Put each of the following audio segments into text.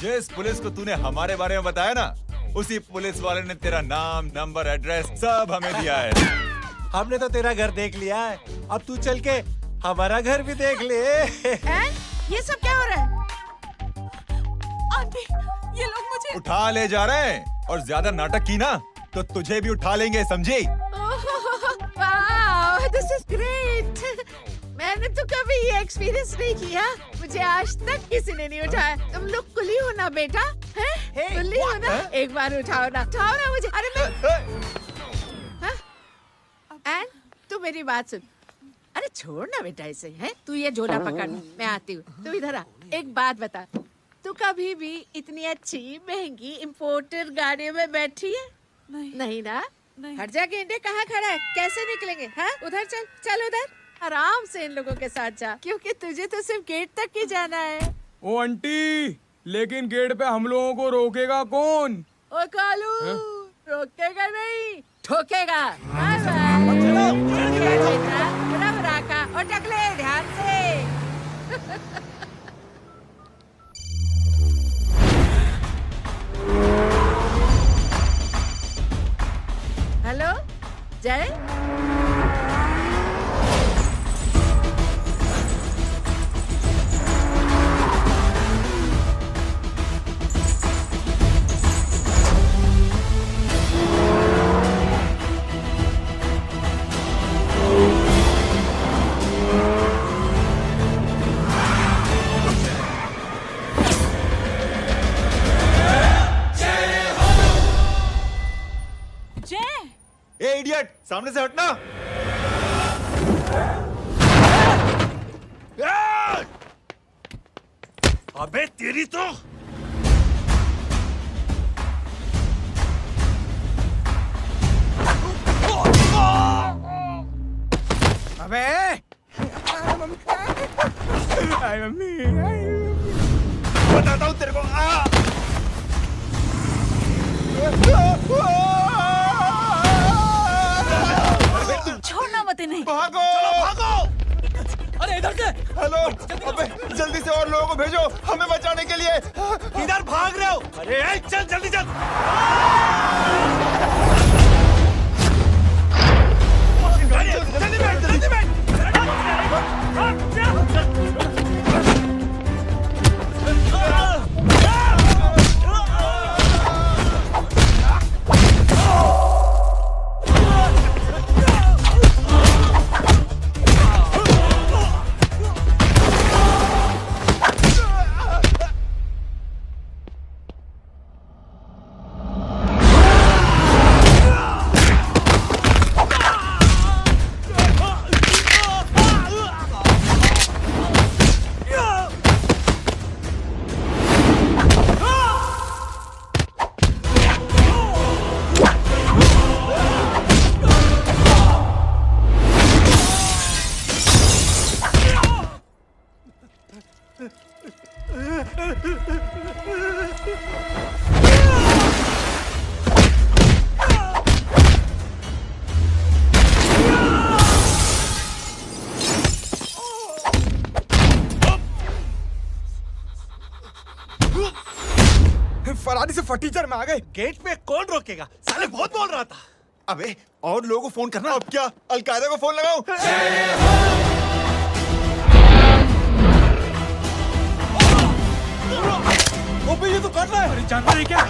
जिस पुलिस को तूने हमारे बारे में बताया ना, उसी पुलिस वाले ने तेरा नाम, नंबर, एड्रेस सब हमें दिया है। हमने तो तेरा घर देख लिया है, अब तू चल के हमारा घर भी देख ले। ये सब क्या हो रहा है? आंटी, ये लोग मुझे उठा ले जा रहे हैं, और ज्यादा नाटक की ना तो तुझे भी उठा लेंगे, समझी? वाह, दिस इज ग्रेट। मैंने तो कभी ये एक्सपीरियंस नहीं किया, मुझे आज तक किसी ने नहीं उठाया। तुम लोग कुली हो ना बेटा, हैं? कुली हो ना? एक बार उठाओ ना मुझे। अरे मैं एंड तू मेरी बात सुन। अरे छोड़ ना बेटा इसे, हैं? तू ये झोला पकड़, मैं आती हूँ। तू इधर आ, एक बात बता, तू कभी भी इतनी अच्छी महंगी इम्पोर्टेड गाड़ी में बैठी है? नहीं ना? हट जा गेंडे, कहाँ खड़ा है? कैसे निकलेंगे? हाँ, उधर चल, चल उधर, आराम से इन लोगों के साथ जा, क्योंकि तुझे तो सिर्फ गेट तक ही जाना है। ओ आंटी, लेकिन गेट पे हम लोगों को रोकेगा कौन? ओ कालू, रोकेगा नहीं, ठोकेगा। और टकले ध्यान से। हेलो जय, ए इडियट, सामने से हटना। अबे तेरी तो अबे आई मम्मी, बताता हूँ तेरे को। छोड़ना मत इन्हें। भागो, चलो भागो। अरे इधर से। हेलो, अबे जल्दी से और लोगों को भेजो हमें बचाने के लिए। किधर भाग रहे हो? अरे चल जल्दी चल। जल्दी बैठ, जल्दी बैठ। फरारी से फटीचर में आ गए। गेट पे कौन रोकेगा? साले बहुत बोल रहा था। अबे और लोगों को फोन करना। अब क्या अलकायदा को फोन लगाऊं? ओपी ये तो कर रहा है। अरे जानता है क्या?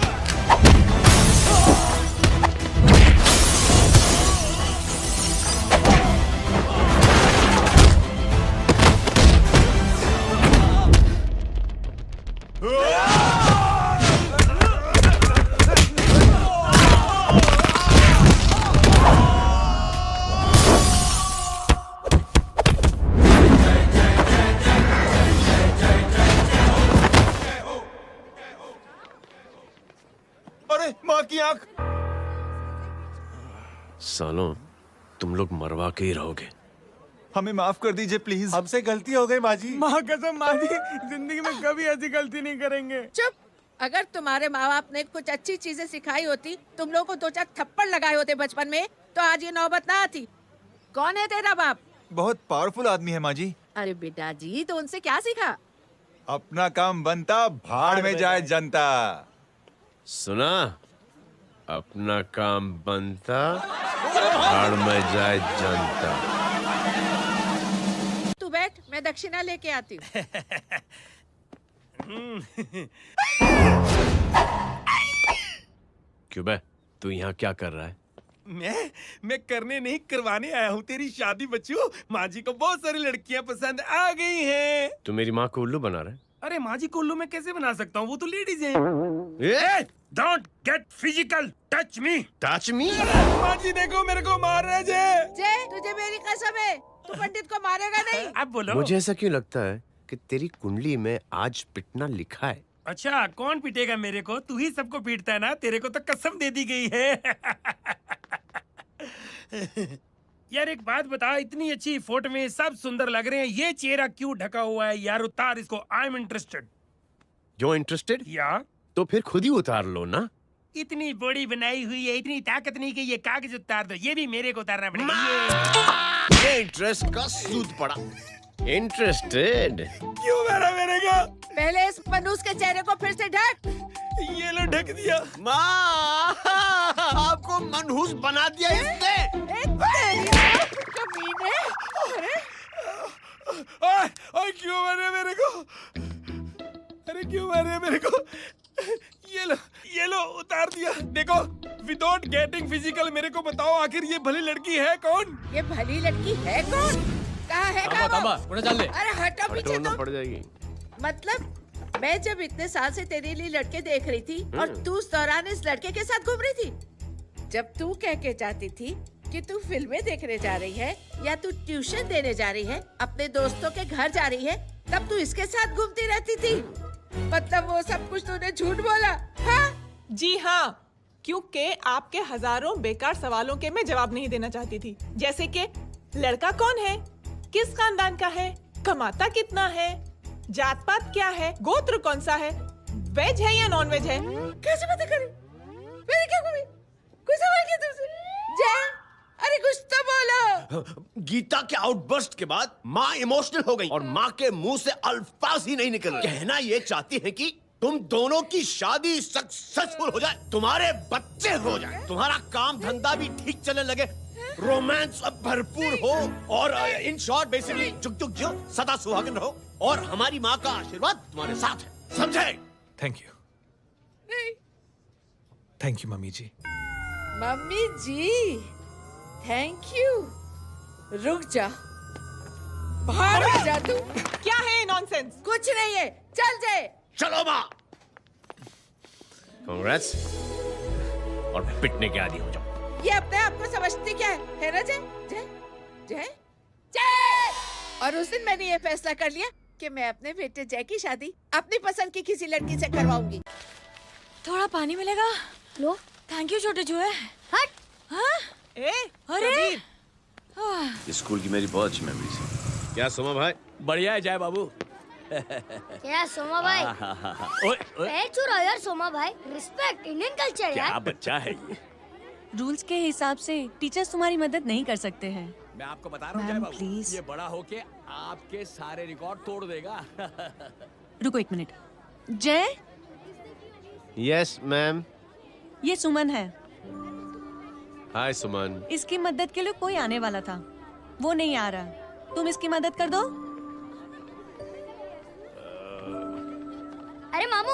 अरे माँ की आंख। सालों, तुम लोग मरवा के ही रहोगे। हमें माफ कर दीजिए प्लीज। हमसे गलती हो गई माजी। माँ कसम माँ जी, जिंदगी में कभी ऐसी गलती नहीं करेंगे। चुप। अगर तुम्हारे माँ बाप ने कुछ अच्छी चीजें सिखाई होती, तुम लोगों को 2-4 थप्पड़ लगाए होते बचपन में, तो आज ये नौबत ना आती। कौन है तेरा बाप? बहुत पावरफुल आदमी है माँ जी। अरे बेटा जी, तो उनसे क्या सीखा? अपना काम बनता, भाड़ में जाए जनता। सुना? अपना काम बनता, भाड़ में जाए जनता। तू बैठ, मैं दक्षिणा लेके आती हूँ। क्यों बे? तू यहाँ क्या कर रहा है? मैं करने नहीं करवाने आया हूँ तेरी शादी बच्चू। माँ जी को बहुत सारी लड़कियाँ पसंद आ गई हैं। तू मेरी माँ को उल्लू बना रहा है? अरे माँ जी को उल्लू मैं कैसे बना सकता हूँ, वो तो लेडीज हैं। Don't get physical, touch me. Touch me? माँ जी देखो मेरे को मार रहे जय। जय, तुझे मेरी कसम है, तू पंडित को मारेगा नहीं। आप बोलो। मुझे ऐसा क्यों लगता है कि तेरी कुंडली में आज पिटना लिखा है? अच्छा, कौन पीटेगा मेरे को? तू ही सबको पीटता है ना, तेरे को तो कसम दे दी गई है। यार एक बात बता, इतनी अच्छी फोटो में सब सुंदर लग रहे हैं, ये चेहरा क्यों ढका हुआ है? यार उतार इसको, आई एम इंटरेस्टेड। जो इंटरेस्टेड? या तो फिर खुद ही उतार लो ना। इतनी बॉडी बनाई हुई है, इतनी ताकत नहीं कि ये कागज उतार दो, ये भी मेरे को उतारना पड़ेगा। ये इंटरेस्ट का सूद पड़ा। इंटरेस्टेड? क्यों मारा मेरे को? पहले इस मनूस के चेहरे को फिर से ढक। ये लो ढक दिया। माँ, आपको मनहूस बना दिया इसने। कमीने। अरे ओए क्यों मारे मेरे को? अरे क्यों मारे मेरे को? ये लो उतार दिया। देखो, विदाउट गेटिंग फिजिकल मेरे को बताओ, आखिर ये भली लड़की है कौन? ये भली लड़की है कौन? कहाँ है? अरे हटो पीछे तो। पड़ जाएगी। मतलब मैं जब इतने साल से तेरे लिए लड़के देख रही थी और तू उस दौरान इस लड़के के साथ घूम रही थी। जब तू कह के जाती थी कि तू फिल्में देखने जा रही है या तू ट्यूशन देने जा रही है, अपने दोस्तों के घर जा रही है, तब तू इसके साथ घूमती रहती थी। मतलब वो सब कुछ तूने झूठ बोला? हाँ? जी हाँ, क्योंकि आपके हजारों बेकार सवालों के मैं जवाब नहीं देना चाहती थी। जैसे कि लड़का कौन है, किस खानदान का है, कमाता कितना है, जात पात क्या है, गोत्र कौन सा है, वेज है या नॉन वेज है। कैसे बातें करी? मैंने क्या करी? कोई सवाल किया तुमसे? जय, अरे कुछ तो बोलो। गीता के आउटबर्स्ट के बाद माँ इमोशनल हो गई और माँ के मुंह से अल्फाज ही नहीं निकल रहे। कहना ये चाहती है कि तुम दोनों की शादी सक्सेसफुल हो जाए, तुम्हारे बच्चे हो जाए, तुम्हारा काम धंधा भी ठीक चलने लगे, रोमांस अब भरपूर हो और इन शॉर्ट बेसिकली जुग जुग जियो, सदा सुहागन रहो और हमारी माँ का आशीर्वाद तुम्हारे साथ है। समझे? Thank you. Thank you mummy ji. Mummy ji, thank you. रुक जा, बाहर आ जा तू। क्या है नॉनसेंस? कुछ नहीं है, चल जाए। चलो माँ। कांग्रेस और पिटने के आदी हो जाओ। ये अपने आप को समझती क्या है ना जय? जय जय जय। और उस दिन मैंने ये फैसला कर लिया कि मैं अपने बेटे जय की शादी अपनी पसंद की किसी लड़की से करवाऊंगी। थोड़ा पानी मिलेगा? लो। थैंक यू छोटे जुए। हट। हाँ? अरे स्कूल की मेरी बहुत अच्छी मेमोरीज है। क्या सोमा भाई? बढ़िया है जय बाबू। क्या सोमा भाई? पैर छुरा यार सोमा भाई, रिस्पेक्ट इंडियन कल्चर यार। क्या बच्चा है ये? रूल्स के हिसाब से टीचर्स तुम्हारी मदद नहीं कर सकते हैं। मैं आपको बता रहा हूँ जय बाबू, ये बड़ा होके आपके सारे रिकॉर्ड तोड़ देगा। रुको एक मिनट। जय, यस मैम। ये सुमन है। हाय सुमन। इसकी मदद के लिए कोई आने वाला था, वो नहीं आ रहा। तुम इसकी मदद कर दो। अरे मामू,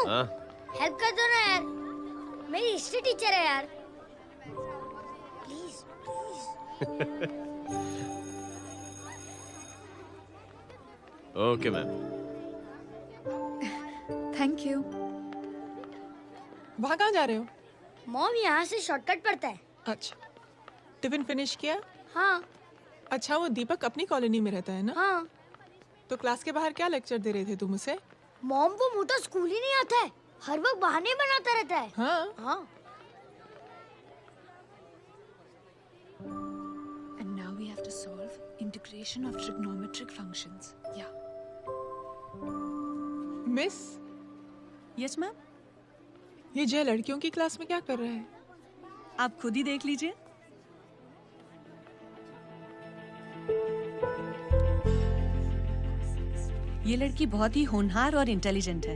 हेल्प कर दो ना यार, मेरी हिस्ट्री टीचर है यार। Please please. Okay ma'am. Thank you. वहाँ कहाँ जा रहे हो? मॉम यहाँ से शॉर्टकट पड़ता है। अच्छा, टिफिन फिनिश किया? हाँ। अच्छा, वो दीपक अपनी कॉलोनी में रहता है ना? हाँ। तो क्लास के बाहर क्या लेक्चर दे रहे थे तुम उसे? मॉम को मुँह तो स्कूल ही नहीं आता है, हर वक्त बहाने बनाता रहता है। हाँ। हाँ। And now we have to solve integration of trigonometric functions. Yeah. Miss, Yes ma'am. ये जय लड़कियों की क्लास में क्या कर रहा है? आप खुद ही देख लीजिए। ये लड़की बहुत ही होनहार और इंटेलिजेंट है।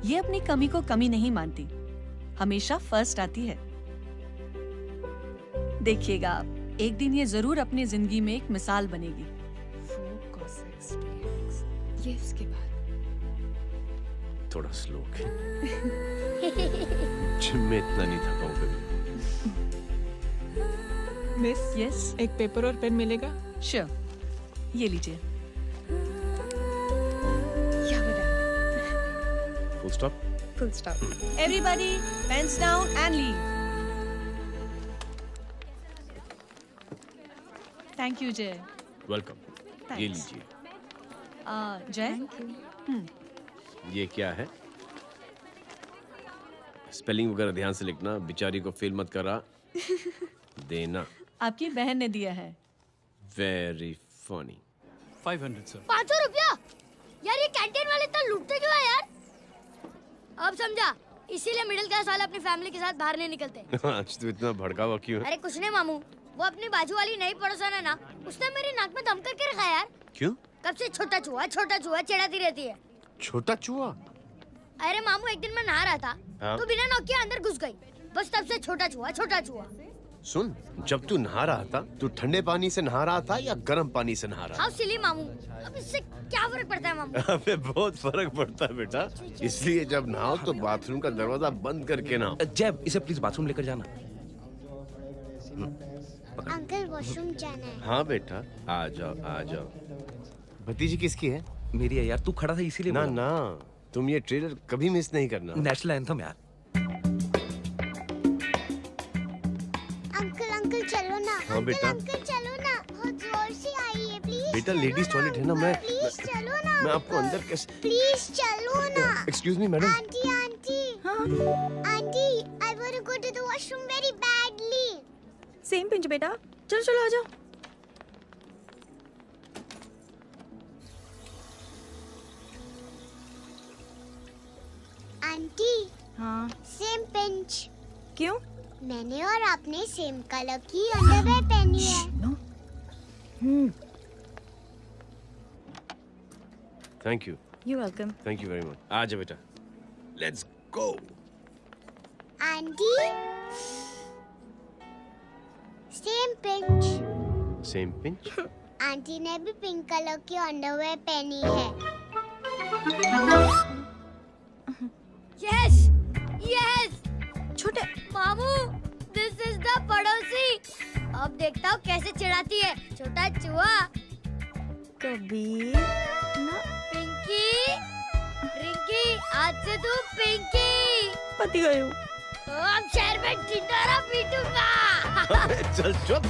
ये अपनी कमी को कमी नहीं मानती, हमेशा फर्स्ट आती है। देखिएगा आप, एक दिन ये जरूर अपनी जिंदगी में एक मिसाल बनेगी। ये उसके बाद थोड़ा स्लो जिम में इतना नहीं था पाऊँ कभी। मिस, यस, एक पेपर और पेन मिलेगा? श्योर, ये लीजिए। Full stop. Full stop. Everybody pens down and leave. Thank you Jay. Welcome. ये Thanks. लीजिए। जय, ये क्या है? स्पेलिंग वगैरह ध्यान से लिखना, बिचारी को फेल मत करा देना। आपकी बहन ने दिया है। Very funny. 500 सर। 500 रुपया? यार ये कैंटीन वाले इतना लूटते क्यों है यार? अब समझा, इसीलिए मिडिल क्लास वाले अपनी फैमिली के साथ बाहर नहीं निकलते। आज तो इतना भड़का हुआ क्यों है? अरे कुछ नहीं मामू, वो अपनी बाजू वाली नई पड़ोसन है ना, उसने मेरी नाक में दम करके रखा है यार। क्यों? कब से छोटा चूहा चिढ़ाती रहती है। छोटा चूहा? अरे मामू, एक दिन मैं नहा रहा था हाँ? तो बिना नॉक के अंदर घुस गई, बस तब से छोटा चूहा। सुन, जब तू नहा रहा था, तू ठंडे पानी से नहा रहा था या गर्म पानी से नहा रहा हाउ सिली मामू, अब इससे क्या फर्क पड़ता है मामू? था? अबे बहुत फर्क पड़ता है बेटा, इसलिए जब नहाओ तो बाथरूम का दरवाजा बंद करके नहाओ। जैब, इसे प्लीज बाथरूम लेकर जाना। अंकल वॉशरूम जाना है। हाँ बेटा, आ जाओ। भतीजी किसकी है? मेरी है यार, तू खड़ा था इसीलिए ना बोला। ना, तुम ये ट्रेलर कभी मिस नहीं करना। नेशनल एंथम यार। अंकल चलो ना। हाँ बेटा। अंकल चलो ना, बहुत जोर से आई है, प्लीज। बेटा लेडीज टॉयलेट है ना, प्लीज चलो ना। मैं आपको अंदर कैसे? प्लीज चलो ना। Excuse me madam. Aunty I want to go to the washroom very badly. Same pinch बेटा, चलो आ जाओ। आंटी। हाँ। Same pinch. क्यों? मैंने और आपने सेम कलर की अंडरवेयर पहनी है। Thank you. You welcome. Thank you very much. आ जा बेटा, let's go. Aunty same pinch. Same pinch? Aunty ने भी पिंक कलर की अंडरवेयर पहनी है। Yes yes. छोटे मामू, दिस इज द पड़ोसी। अब देखता हूँ कैसे चिढ़ाती है छोटा चूहा। कबीर ना। पिंकी, रिंकी, आज से तू पिंकी। पति गई हूँ। अब शहर में ढिंढोरा पीटूंगा। चल चुप।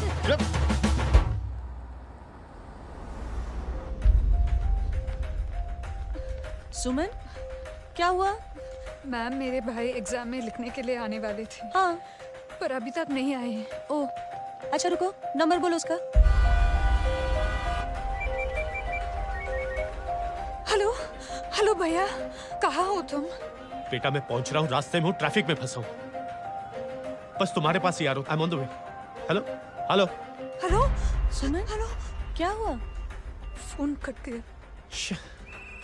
सुमन, क्या हुआ? मैम, मेरे भाई एग्जाम में लिखने के लिए आने वाले थे। हाँ, पर अभी तक नहीं आए हैं। ओह, अच्छा रुको, नंबर बोलो उसका। हेलो भैया, कहाँ हो तुम? बेटा मैं पहुंच रहा हूँ, रास्ते में हूँ, ट्रैफिक में फंसा हूँ। बस तुम्हारे पास ही आ रहा हूँ। I am on the way. Hello. Suman, क्या हुआ? फोन कट गया।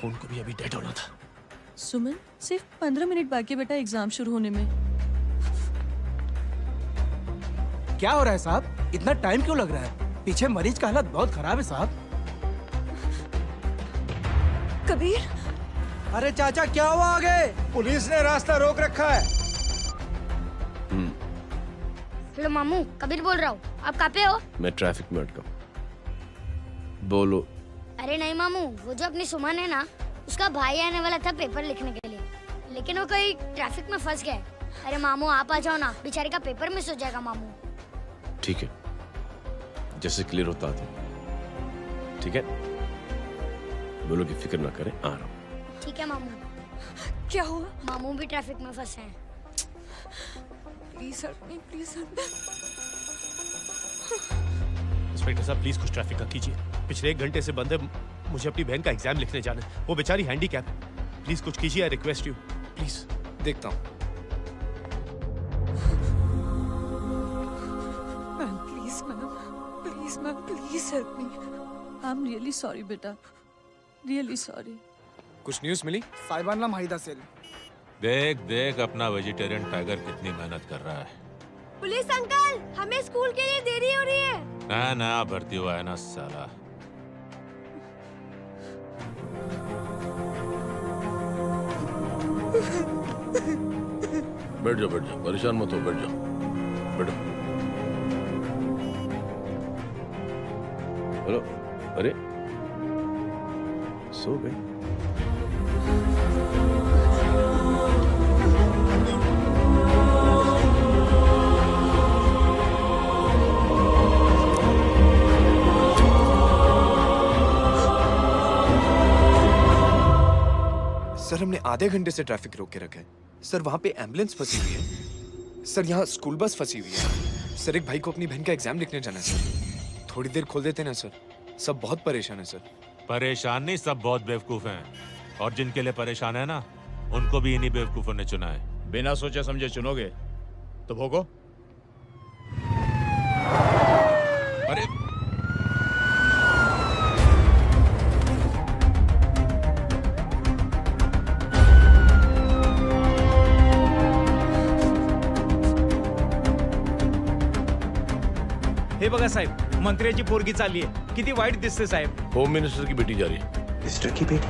फोन को भी अभी डेड होना था। सुमन, सिर्फ 15 मिनट बाकी बेटा एग्जाम शुरू होने में। क्या हो रहा है साहब? इतना टाइम क्यों लग रहा है? पीछे मरीज का हालत बहुत खराब है साहब। कबीर। अरे चाचा, क्या हुआ आगे? पुलिस ने रास्ता रोक रखा है। हेलो मामू, कबीर बोल रहा हूँ। आप कहाँ पे हो? मैं ट्रैफिक में अटका हूँ। बोलो। अरे नहीं मामू, वो जो अपनी सुमन है ना, उसका भाई आने वाला था पेपर लिखने के लिए, लेकिन वो कहीं ट्रैफिक में फंस गया। अरे मामू आप आ जाओ ना, बेचारे का पेपर मिस हो जाएगा मामू। ठीक है, जैसे क्लियर होता था। ठीक है, बोलो कि फिक्र ना करें, आ रहा हूँ। ठीक है मामू। क्या हुआ? मामू भी ट्रैफिक में फंसे हैं। Please help me, please help. Inspector साहब प्लीज कुछ ट्रैफिक का कीजिए। पिछले 1 घंटे से बंद है, मुझे अपनी बहन का एग्जाम लिखने जाना है। वो बेचारी हैंडीकैप है। प्लीज कुछ कीजिए, आई रिक्वेस्ट यू प्लीज। देखता हूँ। Please ma'am, please help me. I am really sorry बेटा, रियली सॉरी। कुछ न्यूज़ मिली? साहिबान माहिदा सेल। देख देख अपना वेजिटेरियन टाइगर कितनी मेहनत कर रहा है। पुलिस अंकल, हमें स्कूल के लिए देरी हो रही है। नया नया भर्ती हुआ है ना साला। बैठ जाओ, परेशान मत हो, बैठ जाओ, बैठो। हेलो, अरे सो गई? सर हमने आधे घंटे से ट्रैफिक रोक के रखा है। सर वहाँ पे एम्बुलेंस फंसी हुई है। सर यहाँ स्कूल बस फंसी हुई है। सर एक भाई को अपनी बहन का एग्जाम लिखने जाना है सर। थोड़ी देर खोल देते ना सर। सब बहुत परेशान है सर। परेशान नहीं, सब बहुत बेवकूफ हैं। और जिनके लिए परेशान है ना, उनको भी इन्हीं बेवकूफों ने चुना है। बिना सोचे समझे चुनोगे तो भोगो। अरे हे बघा साहेब, मंत्र्याची पोरगी चालली आहे. किती वाईट दिसते साहेब. होम मिनिस्टर की बेटी जा रही है। मिनिस्टर की बेटी?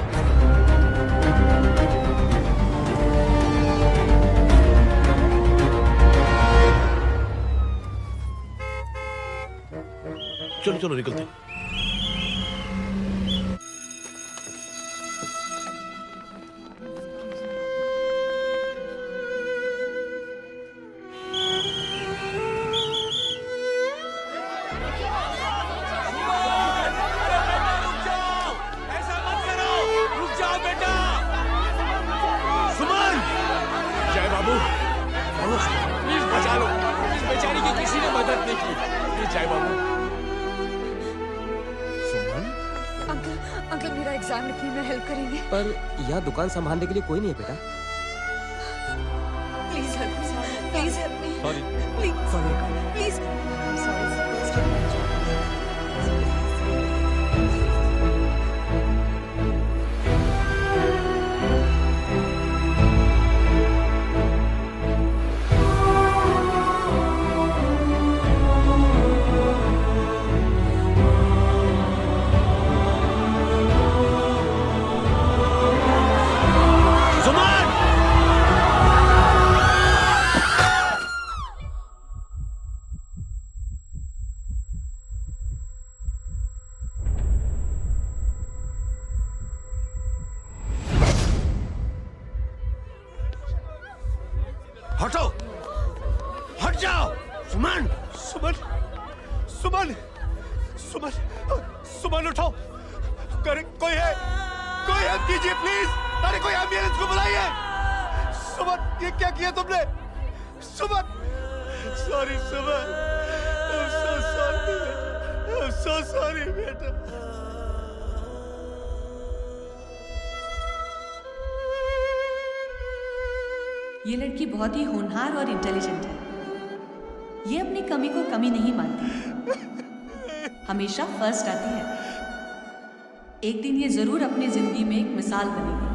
चलो चलो निकलते हैं। अंकल मेरा एग्जाम लिखने में हेल्प करेंगे? पर यहाँ दुकान संभालने के लिए कोई नहीं है बेटा। Please help me, please help me, sorry please please. हटो, हट जाओ। सुमन, सुमन, सुमन, सुमन, सुमन उठो। कोई है? कोई हेल्प कीजिए प्लीज। अरे कोई एम्बुलेंस को बुलाइए। सुमन, ये क्या किया तुमने? Suman, sorry Suman, I'm so sorry, I'm so sorry बेटा। ये लड़की बहुत ही होनहार और इंटेलिजेंट है। ये अपनी कमी को कमी नहीं मानती, हमेशा फर्स्ट आती है। एक दिन ये जरूर अपनी जिंदगी में एक मिसाल बनेगी।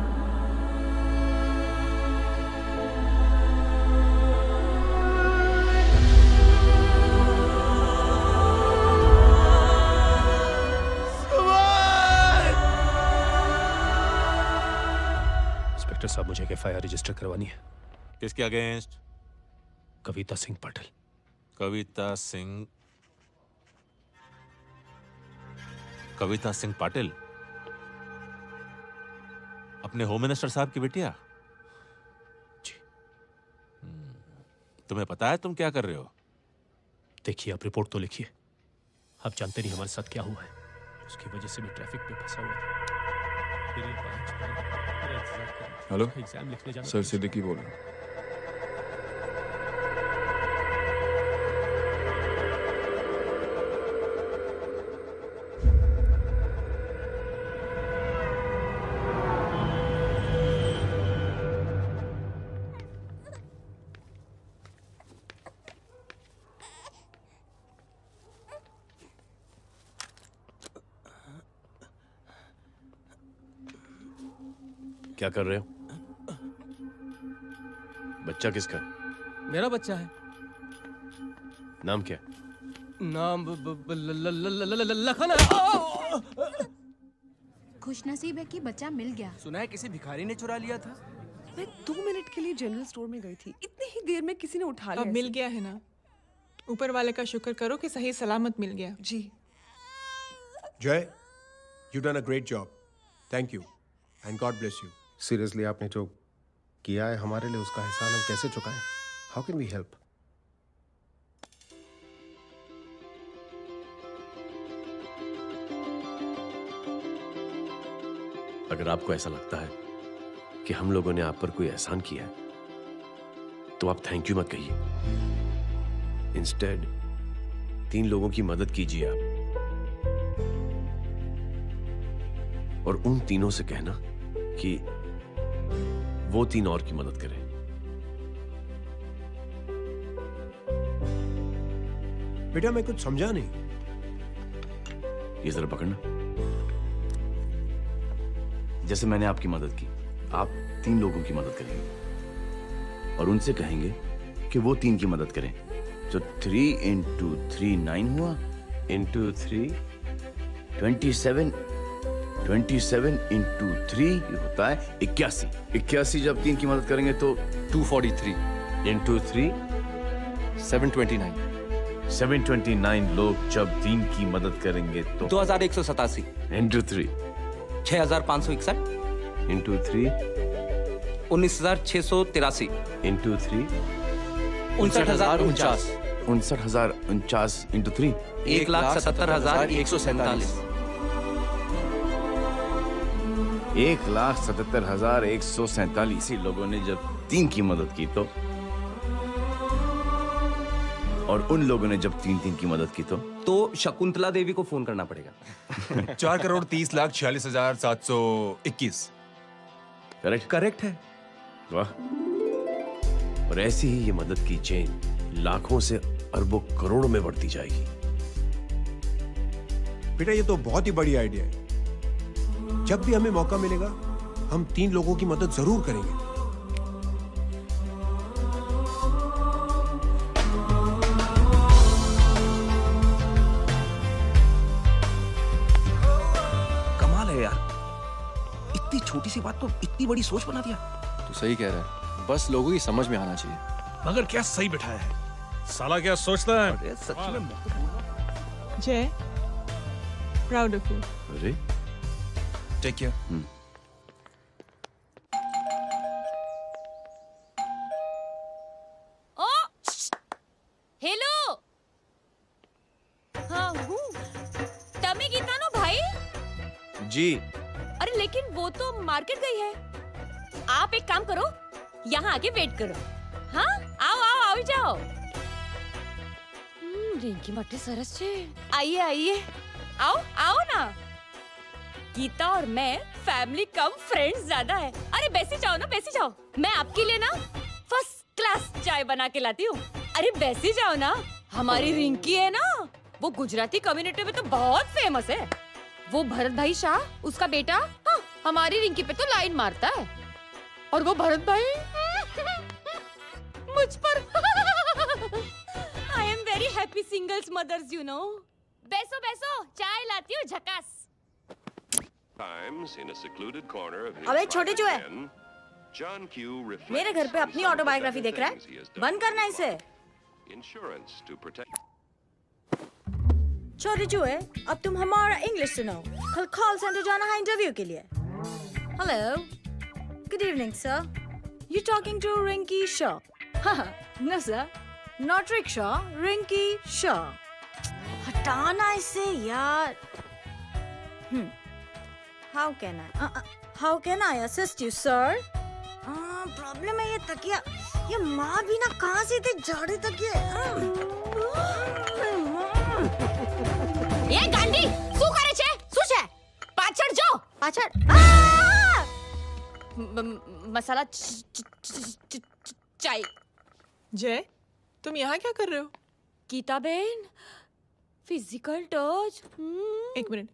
इंस्पेक्टर साहब, मुझे एफआईआर रजिस्टर करवानी है। किसके अगेंस्ट? कविता सिंह पाटिल। कविता सिंह पाटिल अपने होम मिनिस्टर साहब की बेटिया? जी। तुम्हें पता है तुम क्या कर रहे हो? देखिए, आप रिपोर्ट तो लिखिए। आप जानते नहीं हमारे साथ क्या हुआ है। उसकी वजह से मैं ट्रैफिक पे फंसा हुआ था। फिर ये 5 मेरा इंतजार कर। हेलो एग्जाम लिखने जाना। सर सिद्दीकी बोल रहा हूँ। क्या कर रहे हो? बच्चा किसका है? मेरा बच्चा है। नाम क्या? नाम लखन है। खुशनसीब है कि बच्चा मिल गया। सुना है किसी भिखारी ने चुरा लिया था। मैं 2 मिनट के लिए जनरल स्टोर में गई थी, इतनी ही देर में किसी ने उठा लिया। अब मिल गया है ना, ऊपर वाले का शुक्र करो कि सही सलामत मिल गया। जी। जय, you done a great job. Thank you and God bless you. Seriously आपने जो किया है हमारे लिए, उसका एहसान हम कैसे चुकाएं? How can we help? अगर आपको ऐसा लगता है कि हम लोगों ने आप पर कोई एहसान किया है, तो आप थैंक यू मत कहिए। इंस्टेड 3 लोगों की मदद कीजिए आप, और उन तीनों से कहना कि वो 3 और की मदद करें। बेटा मैं कुछ समझा नहीं। ये जरा पकड़ना। जैसे मैंने आपकी मदद की, आप 3 लोगों की मदद करेंगे और उनसे कहेंगे कि वो 3 की मदद करें। तो 3 into 3 9 हुआ, into 3 27, 27 into 3 ये होता है 81। 81 जब 3 की मदद करेंगे तो 243 into 3 729 729 लोग जब 3 की मदद करेंगे तो 2187 into 3 6561 into 3 19683 into 3 59049 59049 into 3 1,77,147 1,77,147 लोगों ने जब 3 की मदद की तो, और उन लोगों ने जब 3 की मदद की तो शकुंतला देवी को फोन करना पड़ेगा। 4,30,46,721। करेक्ट है। वाह। और ऐसी ही ये मदद की चेन लाखों से अरबों करोड़ों में बढ़ती जाएगी। बेटा ये तो बहुत ही बड़ी आइडिया है। जब भी हमें मौका मिलेगा हम 3 लोगों की मदद जरूर करेंगे। कमाल है यार, इतनी छोटी सी बात तो इतनी बड़ी सोच बना दिया। तू सही कह रहा है, बस लोगों की समझ में आना चाहिए। मगर क्या सही बिठाया है, साला क्या सोचता है। सच में जय, प्राउड ऑफ यू। अरे टेक केयर। ओ हेलो, हाँ हूँ तमे गीता नो भाई। जी। अरे लेकिन वो तो मार्केट गई है। आप एक काम करो, यहाँ आके वेट करो। हाँ आओ आओ आओ जाओ। रिंकी मट्टी सरस छे। आइए आइए, आओ आओ ना। गीता और मैं फैमिली कम फ्रेंड्स ज्यादा है। अरे बैसी जाओ ना, बैसी जाओ। मैं आपके लिए ना फर्स्ट क्लास चाय बना के लाती हूँ। अरे बैसी जाओ ना। हमारी रिंकी है ना, वो गुजराती कम्युनिटी में तो बहुत फेमस है। वो भरत भाई शाह, उसका बेटा, हाँ, हमारी रिंकी पे तो लाइन मारता है। और वो भरत भाई मुझ पर। I am very happy singles mothers, you know. बैसो बैसो, चाय लाती हूँ झकास। अबे छोटे चूहे, मेरे घर पे अपनी ऑटोबायोग्राफी देख रहा है? बंद करना इसे। छोटे चूहे, अब तुम हमारा इंग्लिश सुनो। कल कॉल सेंटर जाना है इंटरव्यू के लिए। Hello, good evening sir. You talking to Rinki Shaw? No sir, not rickshaw, Rinki Shaw. हटाना इसे यार। How can I assist you, sir? Problem है ये तकिया। ये माँ भी ना कहाँ से इतने जाड़े तकिए। ये गांडी, શું કરે છે? શું છે? પાછળ જો, પાછળ। मसाला चाय। जय, तुम यहाँ क्या कर रहे हो? गीता बहन, फिजिकल टच। एक मिनट,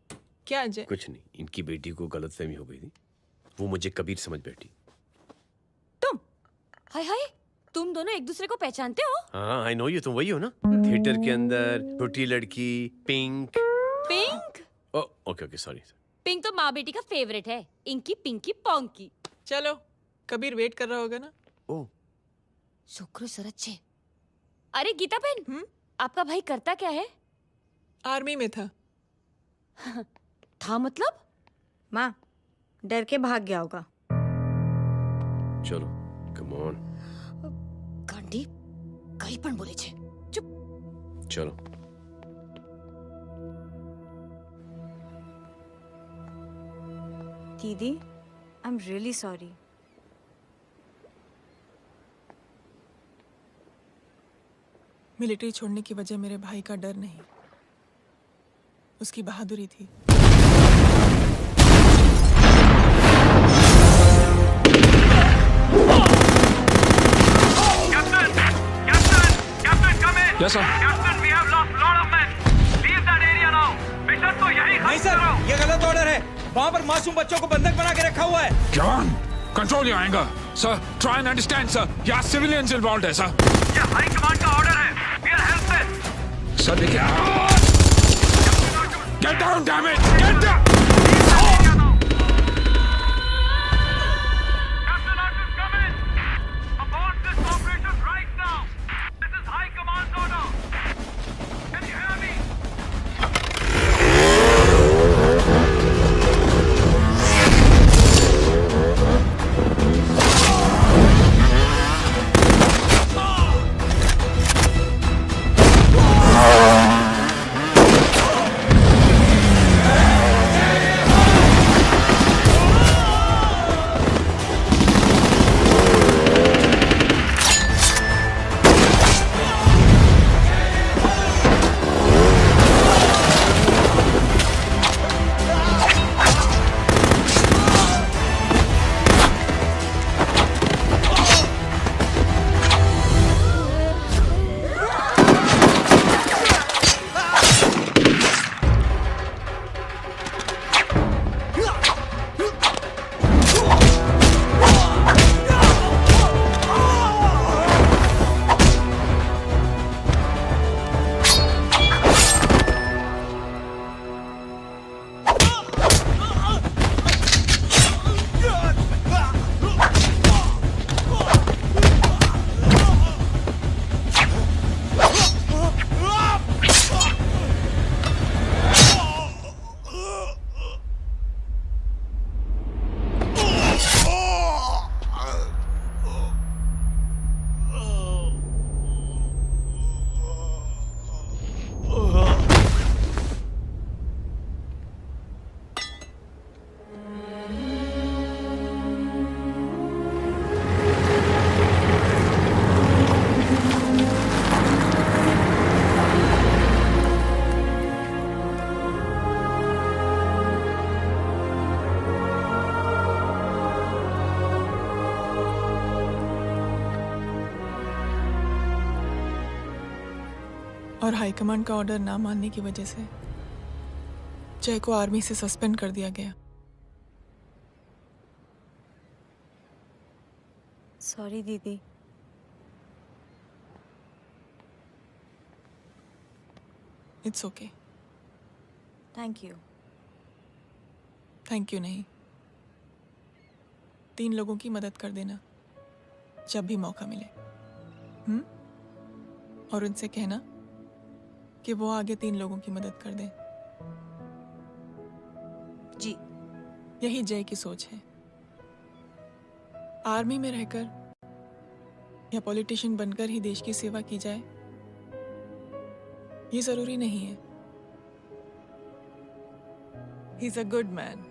क्या जय? कुछ नहीं, इनकी बेटी को गलतफहमी हो गई थी वो मुझे कबीर समझ बैठी। हाय हाय, तुम दोनों एक दूसरे को पहचानते हो? हाँ, आई नो यू, तुम वही हो ना? थिएटर के अंदर छोटी लड़की pink. Pink? Okay okay, sorry. Pink तो माँ बेटी का फेवरेट है। Inky pinky ponky. चलो, कबीर वेट कर रहा होगा ना? ओह, शुक्र सरच्चे। अरे गीता बहन, आपका भाई करता क्या है? आर्मी में था। था मतलब? माँ, डर के भाग गया होगा। चलो, कम ऑन। गांडी, कहीं पण बोले छे। चुप। चलो। दीदी, I am really sorry. Military छोड़ने की वजह मेरे भाई का डर नहीं, उसकी बहादुरी थी। Yes, sir. Captain, we have lost lot of men. Leave that area now. Mission तो यही खत्म नहीं सर, ये गलत ऑर्डर है। वहाँ पर मासूम बच्चों को बंधक बना के रखा हुआ है। John, control your anger. Sir, try and understand, sir. यहाँ civilians involved है, sir. ये हाई कमांड का ऑर्डर है। We are helpless. Sir, देखिए। Get down, damn it! Get down! और हाईकमांड का ऑर्डर ना मानने की वजह से जय को आर्मी से सस्पेंड कर दिया गया। सॉरी दीदी। It's okay. Thank you. Thank you नहीं, 3 लोगों की मदद कर देना जब भी मौका मिले। और उनसे कहना कि वो आगे 3 लोगों की मदद कर दें। जी। यही जय की सोच है। आर्मी में रहकर या पॉलिटिशियन बनकर ही देश की सेवा की जाए, ये जरूरी नहीं है। He is a good man.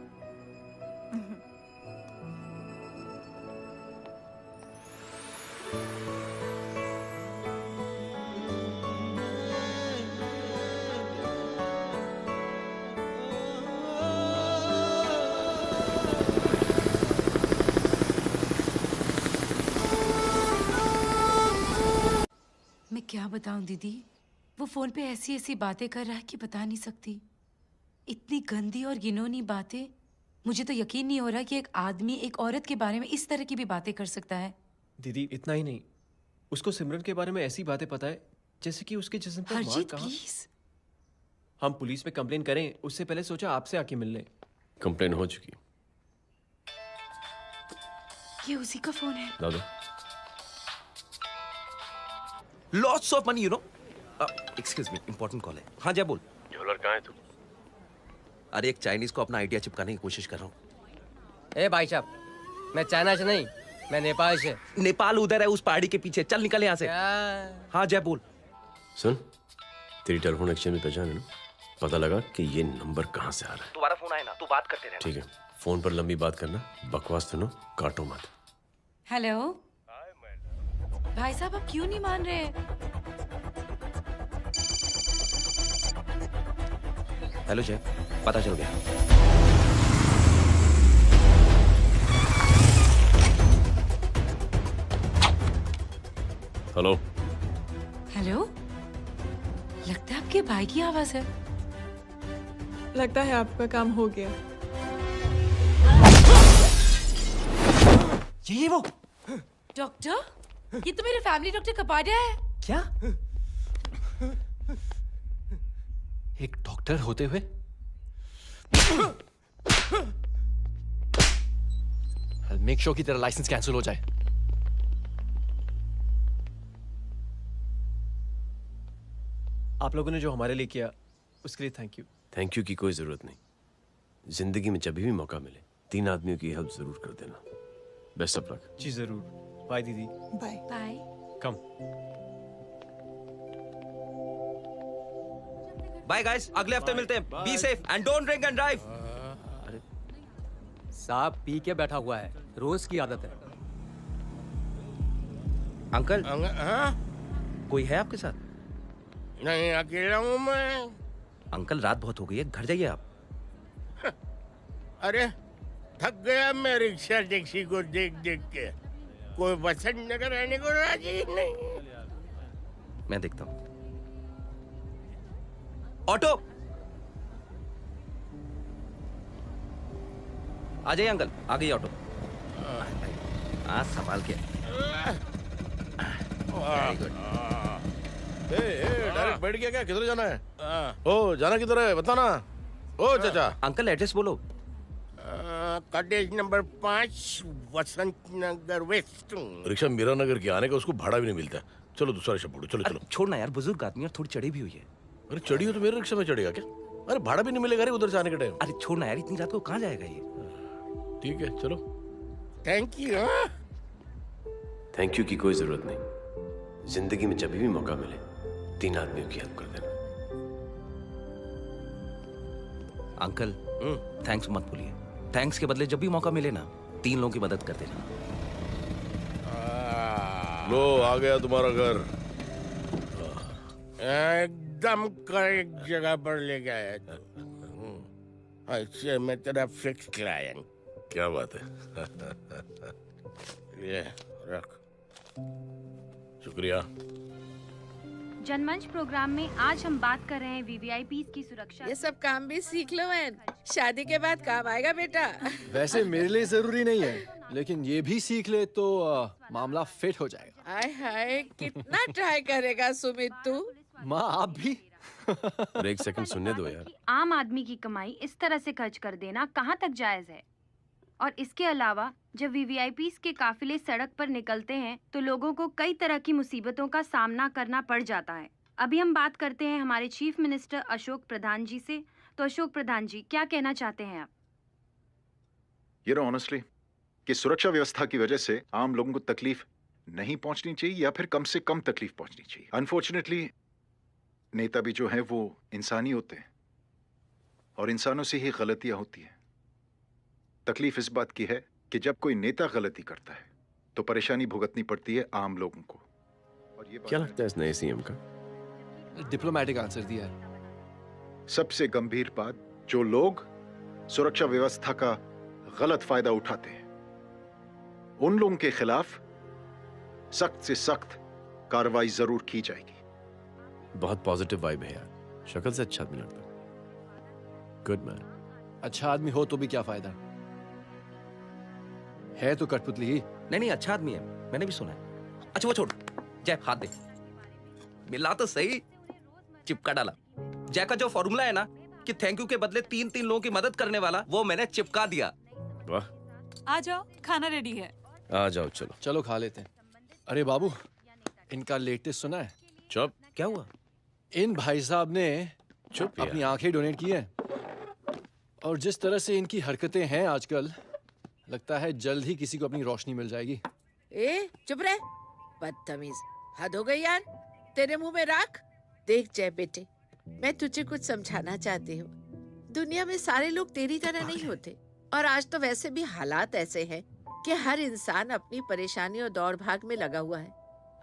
मैं क्या बताऊं दीदी, वो फोन पे ऐसी ऐसी बातें कर रहा है कि बता नहीं सकती। इतनी गंदी और घिनौनी बातें मुझे तो यकीन नहीं हो रहा कि एक आदमी एक औरत के बारे में इस तरह की भी बातें कर सकता है। दीदी इतना ही नहीं, उसको सिमरन के बारे में ऐसी बातें पता है जैसे कि उसके जिस्म पर मार हरजीत कहाँ। प्लीज। हम पुलिस में कंप्लेन करें उससे पहले सोचा आपसे आके मिल लें। कंप्लेन हो चुकी। ये उसी का फोन है। दादा lots of money you know. Excuse me, important call है। हाँ जय बोल। ज्वेलर कहाँ है तू? अरे एक चाइनीज को अपना आइडिया चिपकाने की कोशिश कर रहा हूँ। ए भाई साहब, मैं चाइना से नहीं, मैं नेपाल से। नेपाल उधर है उस पहाड़ी के पीछे, चल निकल यहाँ से। हाँ जय बोल। सुन, तेरी टेलीफोन एक्सचेंज में पहचान है ना? पता लगा कि ये नंबर कहाँ से आ रहा है। दोबारा फोन आए ना तू बात करते रहना। ठीक है, फोन पर लंबी बात करना, बकवास सुनो, काटो मत। हेलो भाई साहब, आप क्यों नहीं मान रहे? हेलो जय, पता चल गया। हेलो हेलो, लगता है आपके भाई की आवाज है। लगता है आपका काम हो गया। ये वो डॉक्टर, ये तो मेरे फैमिली डॉक्टर कपाडिया है। क्या? एक डॉक्टर होते हुए? मेक श्योर कि तेरा लाइसेंस कैंसिल हो जाए। आप लोगों ने जो हमारे लिए किया उसके लिए थैंक यू। थैंक यू की कोई जरूरत नहीं। जिंदगी में जब भी मौका मिले 3 आदमियों की हेल्प जरूर कर देना। Best of luck. जी जरूर। बाय दीदी। Bye bye. Come. Bye guys, अगले हफ्ते मिलते हैं। Be safe and don't drink and drive. अरे साहब पी के बैठा हुआ है, रोज की आदत है। अंकल हाँ? कोई है आपके साथ? नहीं, अकेला हूँ मैं। अंकल रात बहुत हो गई है, घर जाइए आप। अरे थक गया मैं रिक्शा टैक्सी को देख देख के। कोई पसंद नगर रहने को राजी नहीं। मैं देखता हूँ। ऑटो आ जाइए अंकल, आ गई ऑटो। हाँ संभाल के। Very good. डायरेक्ट बैठ गया क्या? किधर जाना है? ओ जाना किधर है बताना। ओ चाचा। अंकल एड्रेस बोलो। कॉटेज नंबर 5 वसंत नगर वेस्ट। रिक्शा मीरा नगर के आने का उसको भाड़ा भी नहीं मिलता। चलो दूसरा रिक्शा पकड़ो। चलो चलो। छोड़ना यार, बुजुर्ग आदमी और थोड़ी चढ़ी भी हुई है। अरे चढ़ी हो तो मेरे रिक्शा में चढ़ेगा क्या? अरे भाड़ा भी नहीं मिलेगा रे उधर से आने के टाइम। अरे छोड़ना यार, इतनी रात को कहाँ जाएगा ये? ठीक है चलो। Thank you. थैंक यू की कोई जरूरत नहीं। जिंदगी में जब भी मौका मिले 3 आदमियों की हेल्प कर देना। अंकल थैंक्स मत भूलिए। थैंक्स के बदले जब भी मौका मिले ना 3 लोगों की मदद कर देना। लो आ गया तुम्हारा घर। एकदम करेक्ट जगह पर ले गया है। अच्छा मैं तेरा फिक्स क्लाइंट। क्या बात है। ये रख। शुक्रिया। जनमंच प्रोग्राम में आज हम बात कर रहे हैं वीवीआईपी की सुरक्षा। ये सब काम भी सीख लो मैन, शादी के बाद काम आएगा बेटा। वैसे मेरे लिए जरूरी नहीं है, लेकिन ये भी सीख ले तो मामला फिट हो जाएगा। हाय हाय, कितना ट्राई करेगा सुमित तू? माँ आप भी। एक सेकंड सुनने दो यार। आम आदमी की कमाई इस तरह से खर्च कर देना कहाँ तक जायज है? और इसके अलावा जब वीवीआईपी के काफिले सड़क पर निकलते हैं तो लोगों को कई तरह की मुसीबतों का सामना करना पड़ जाता है। अभी हम बात करते हैं हमारे चीफ मिनिस्टर अशोक प्रधान जी से। तो अशोक प्रधान जी, क्या कहना चाहते हैं आप? ये नो ऑनेस्टली कि सुरक्षा व्यवस्था की वजह से आम लोगों को तकलीफ नहीं पहुंचनी चाहिए या फिर कम से कम तकलीफ पहुंचनी चाहिए। अनफॉर्चुनेटली नेता भी जो है वो इंसानी होते हैं और इंसानों से ही गलतियां होती हैं। तकलीफ इस बात की है कि जब कोई नेता गलती करता है तो परेशानी भुगतनी पड़ती है आम लोगों को। और ये क्या लगता है इस नए सीएम का? डिप्लोमेटिक आंसर दिया है। सबसे गंभीर बात, जो लोग सुरक्षा व्यवस्था का गलत फायदा उठाते हैं उन लोगों के खिलाफ सख्त से सख्त कार्रवाई जरूर की जाएगी। बहुत पॉजिटिव वाइब है यार, शक्ल से अच्छा आदमी लगता है। Good man. अच्छा आदमी हो तो भी क्या फायदा, है तो कठपुतली। नहीं, अच्छा आदमी है, मैंने भी सुना है। अच्छा वो छोड़, जय हाथ दे। मिला तो सही, चिपका डाला। जय का जो फॉर्मूला है ना कि थैंक यू के बदले 3 लोगों की मदद करने वाला, वो मैंने चिपका दिया। वाह, आ जाओ, खाना रेडी है। आ जाओ, चलो चलो खा लेते हैं। अरे बाबू, इनका लेटेस्ट सुना है? चुप। क्या हुआ? इन भाई साहब ने चुप अपनी आंखें डोनेट की हैं। और जिस तरह से इनकी हरकतें हैं आजकल, लगता है जल्द ही किसी को अपनी रोशनी मिल जाएगी। ए चुप रहे, बदतमीज, हद हो गई यार। तेरे मुंह में राख। देख जय बेटे, मैं तुझे कुछ समझाना चाहती हूँ। दुनिया में सारे लोग तेरी तरह नहीं होते, और आज तो वैसे भी हालात ऐसे हैं कि हर इंसान अपनी परेशानी और दौड़ भाग में लगा हुआ है।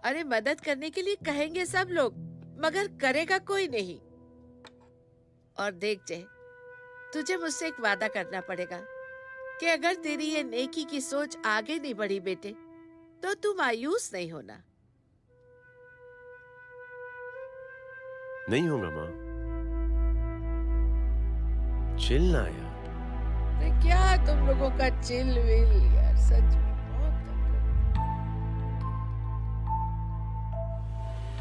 अरे मदद करने के लिए कहेंगे सब लोग, मगर करेगा कोई नहीं। और देख जय, तुझे मुझसे एक वादा करना पड़ेगा कि अगर तेरी ये नेकी की सोच आगे नहीं बढ़ी बेटे, तो तू मायूस नहीं होना। नहीं होगा माँ, चिल ना यार। अरे क्या तुम लोगों का चिल विल यार, सच में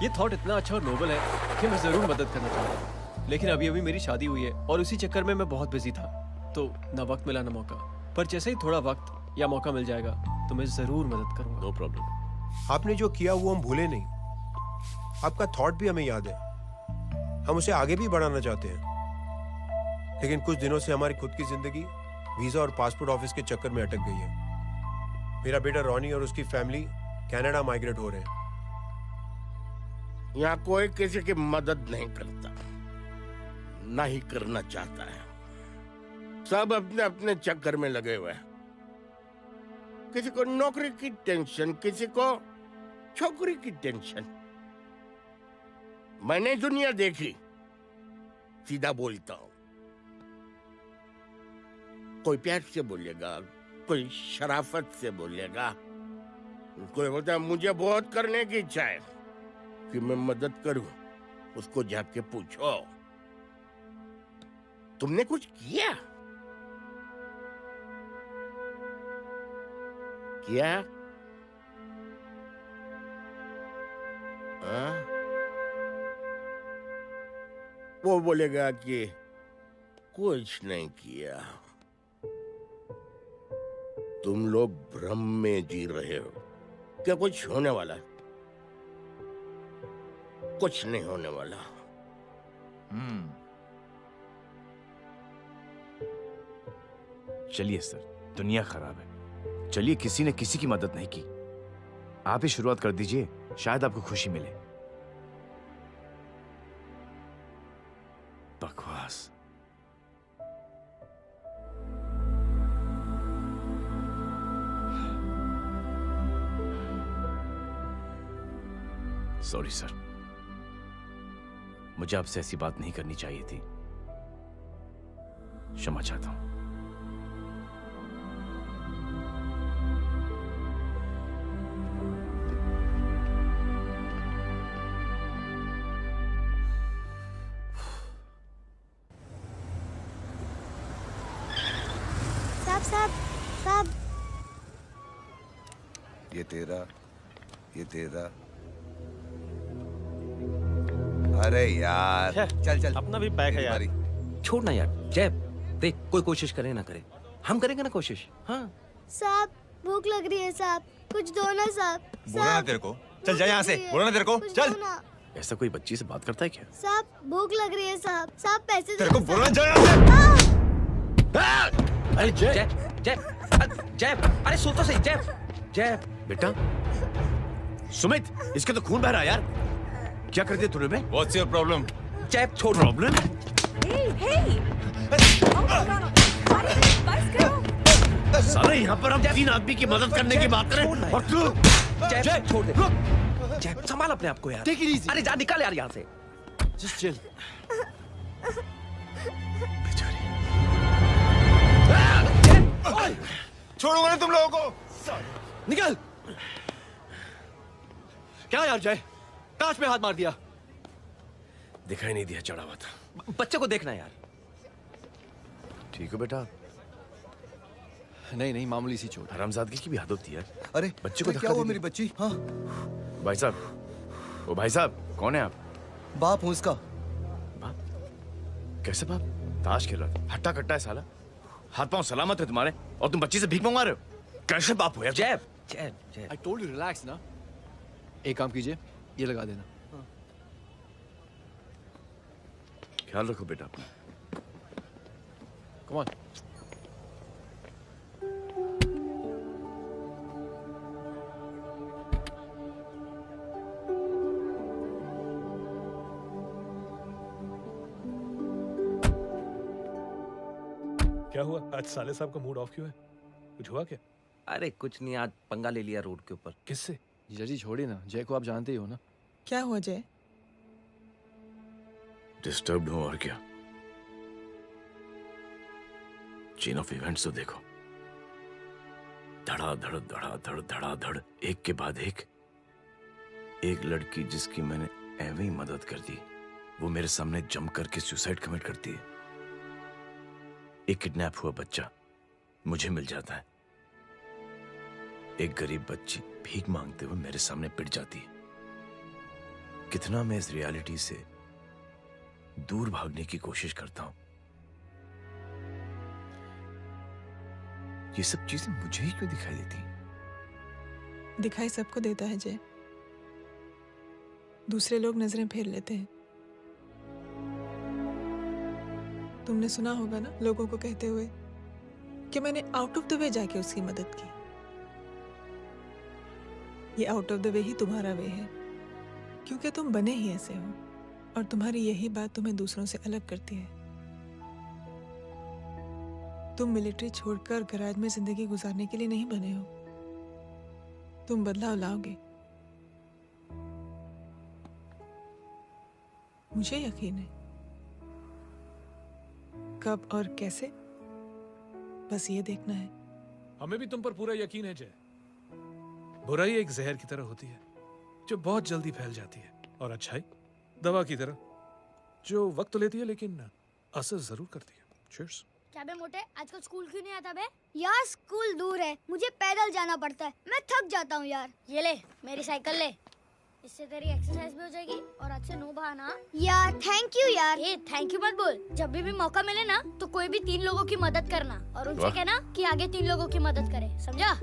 ये थॉट इतना अच्छा और नोबल है कि मैं जरूर मदद करना चाहता हूँ। लेकिन अभी अभी मेरी शादी हुई है और उसी चक्कर में मैं बहुत बिजी था, तो ना वक्त मिला ना मौका। पर जैसे ही थोड़ा वक्त या मौका मिल जाएगा तो मैं जरूर मदद करूंगा। No problem. आपने जो किया वो हम भूले नहीं। आपका थॉट भी हमें याद है, हम उसे आगे भी बढ़ाना चाहते हैं। लेकिन कुछ दिनों से हमारी खुद की जिंदगी वीजा और पासपोर्ट ऑफिस के चक्कर में अटक गई है। मेरा बेटा रॉनी और उसकी फैमिली कनाडा माइग्रेट हो रहे हैं। यहाँ कोई किसी की मदद नहीं करता, ना ही करना चाहता है। सब अपने अपने चक्कर में लगे हुए हैं। किसी को नौकरी की टेंशन, किसी को छोकरी की टेंशन। मैंने दुनिया देखी, सीधा बोलता हूं। कोई प्यार से बोलेगा, कोई शराफत से बोलेगा, कोई बोलता है मुझे बहुत करने की इच्छा है कि मैं मदद करूं। उसको जाके पूछो, तुमने कुछ किया? क्या? वो बोलेगा कि कुछ नहीं किया। तुम लोग भ्रम में जी रहे हो। क्या कुछ होने वाला है? कुछ नहीं होने वाला। चलिए सर, दुनिया खराब है। चलिए, किसी ने किसी की मदद नहीं की। आप ही शुरुआत कर दीजिए, शायद आपको खुशी मिले। बकवास। सॉरी सर, मुझे आपसे ऐसी बात नहीं करनी चाहिए थी। क्षमा चाहता हूं। साहब, ये तेरा। अरे यार, चल अपना भी पैक है यार। छोड़ ना यार। जय देख, कोई कोशिश करे ना करे, हम करेंगे ना कोशिश। हाँ साहब, भूख लग रही है साहब, कुछ दो ना साहब। बोला ना तेरे को, चल जा यहाँ से। बोला ना तेरे को, चल। ऐसा कोई बच्ची से बात करता है क्या? साहब, भूख लग रही है साहब। साहब पैसे तेरे को बोला जा यहाँ से। अरे जय जय जय, अरे सो तो सही। जय बेटा, सुमित, इसके तो खून बह रहा है यार। क्या कर दिया तूने? What's your problem? जय छोड़। प्रॉब्लम? साले यहाँ पर हम 3 आदमी की मदद करने की बात करें और तू जय छोड़ दे। जय संभाल अपने आप को यार। अरे जा, निकल यार यहाँ से। Just chill. छोड़ो ना तुम लोगों को। निकल। क्या यार जय, कांच पे हाथ मार दिया। दिखाई नहीं दिया, चढ़ा हुआ था। बच्चे को देखना यार। ठीक हो बेटा? नहीं नहीं, मामूली सी चोट। हरामजादगी की भी हद होती है। अरे बच्चे को क्या धक्का हुआ दे मेरी बच्ची? हाँ भाई साहब, ओ भाई साहब, कौन है आप? बाप हूँ इसका। बाप? कैसे बाप? ताश खेल रहा था, हट्टा कट्टा है साला। हाथ पांव सलामत है तुम्हारे और तुम बच्ची से भीख मंगवा रहे हो? कैसे बाप हो यार? जैब आई टोल्ड यू रिलैक्स ना। एक काम कीजिए, ये लगा देना। ख्याल रखो बेटा अपना। Come on. क्या हुआ आज साले साहब का मूड ऑफ क्यों है? कुछ हुआ क्या? अरे कुछ नहीं, आज पंगा ले लिया रोड के ऊपर। किससे? जीजा जी छोड़िए ना, जय को आप जानते ही हो ना। क्या हुआ जय? डिस्टर्ब्ड हूं और क्या। चेन ऑफ इवेंट्स तो देखो, धड़ाधड़ धड़ाधड़ धड़ाधड़, एक के बाद एक लड़की जिसकी मैंने एवं ही मदद कर दी, वो मेरे सामने जम करके सुसाइड कमिट करती है। एक किडनैप हुआ बच्चा मुझे मिल जाता है। एक गरीब बच्ची भीख मांगते हुए मेरे सामने पिट जाती है। कितना मैं इस रियलिटी से दूर भागने की कोशिश करता हूं। ये सब चीजें मुझे ही क्यों दिखाई देती हैं? दिखाई सबको देता है जय, दूसरे लोग नजरें फेर लेते हैं। तुमने सुना होगा ना लोगों को कहते हुए कि मैंने आउट ऑफ द वे जाके उसकी मदद की। ये आउट ऑफ द वे ही तुम्हारा वे है, क्योंकि तुम बने ही ऐसे हो और तुम्हारी यही बात तुम्हें दूसरों से अलग करती है। तुम मिलिट्री छोड़कर गैराज में जिंदगी गुजारने के लिए नहीं बने हो। तुम बदलाव लाओगे, मुझे यकीन है। कब और कैसे, बस ये देखना है। हमें भी तुम पर पूरा यकीन है जय। बुराई एक जहर की तरह होती है जो बहुत जल्दी फैल जाती है, और अच्छाई दवा की तरह जो वक्त तो लेती है लेकिन असर जरूर करती है। चीयर्स। क्या बे मोटे, आजकल स्कूल क्यों नहीं आता बे? यार स्कूल दूर है, मुझे पैदल जाना पड़ता है, मैं थक जाता हूँ यार। ये ले मेरी साइकिल ले, इससे तेरी एक्सरसाइज भी हो जाएगी और आज से नो बहाना। यार थैंक यू यार। ये थैंक यू मत बोल, जब भी मौका मिले ना तो कोई भी 3 लोगों की मदद करना और उनसे कहना कि आगे 3 लोगों की मदद करे, समझा?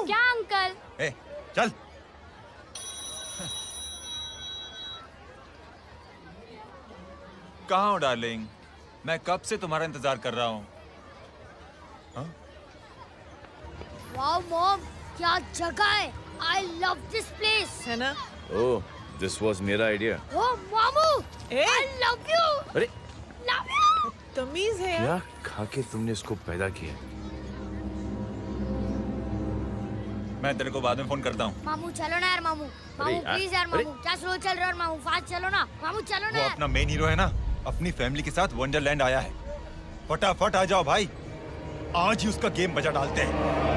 क्या अंकल? ए, चल। कहाँ हो डार्लिंग? मैं कब से तुम्हारा इंतजार कर रहा हूँ। वाओ मॉम, क्या जगह है। I love this place। है ना? ओह, दिस वाज मेरा आइडिया। ओह मामू, I love you। अरे love you। तमीज है क्या खा के तुमने इसको पैदा किया? मैं तेरे को बाद में फोन करता हूँ। मामू चलो ना यार, मामू मामू प्लीज यार, मामू क्या स्लो चल रहा है मामू, फास्ट चलो ना मामू, चलो ना वो यार। अपना मेन हीरो है ना, अपनी फैमिली के साथ वंडरलैंड आया है। फटाफट आ जाओ भाई, आज ही उसका गेम बजा डालते हैं।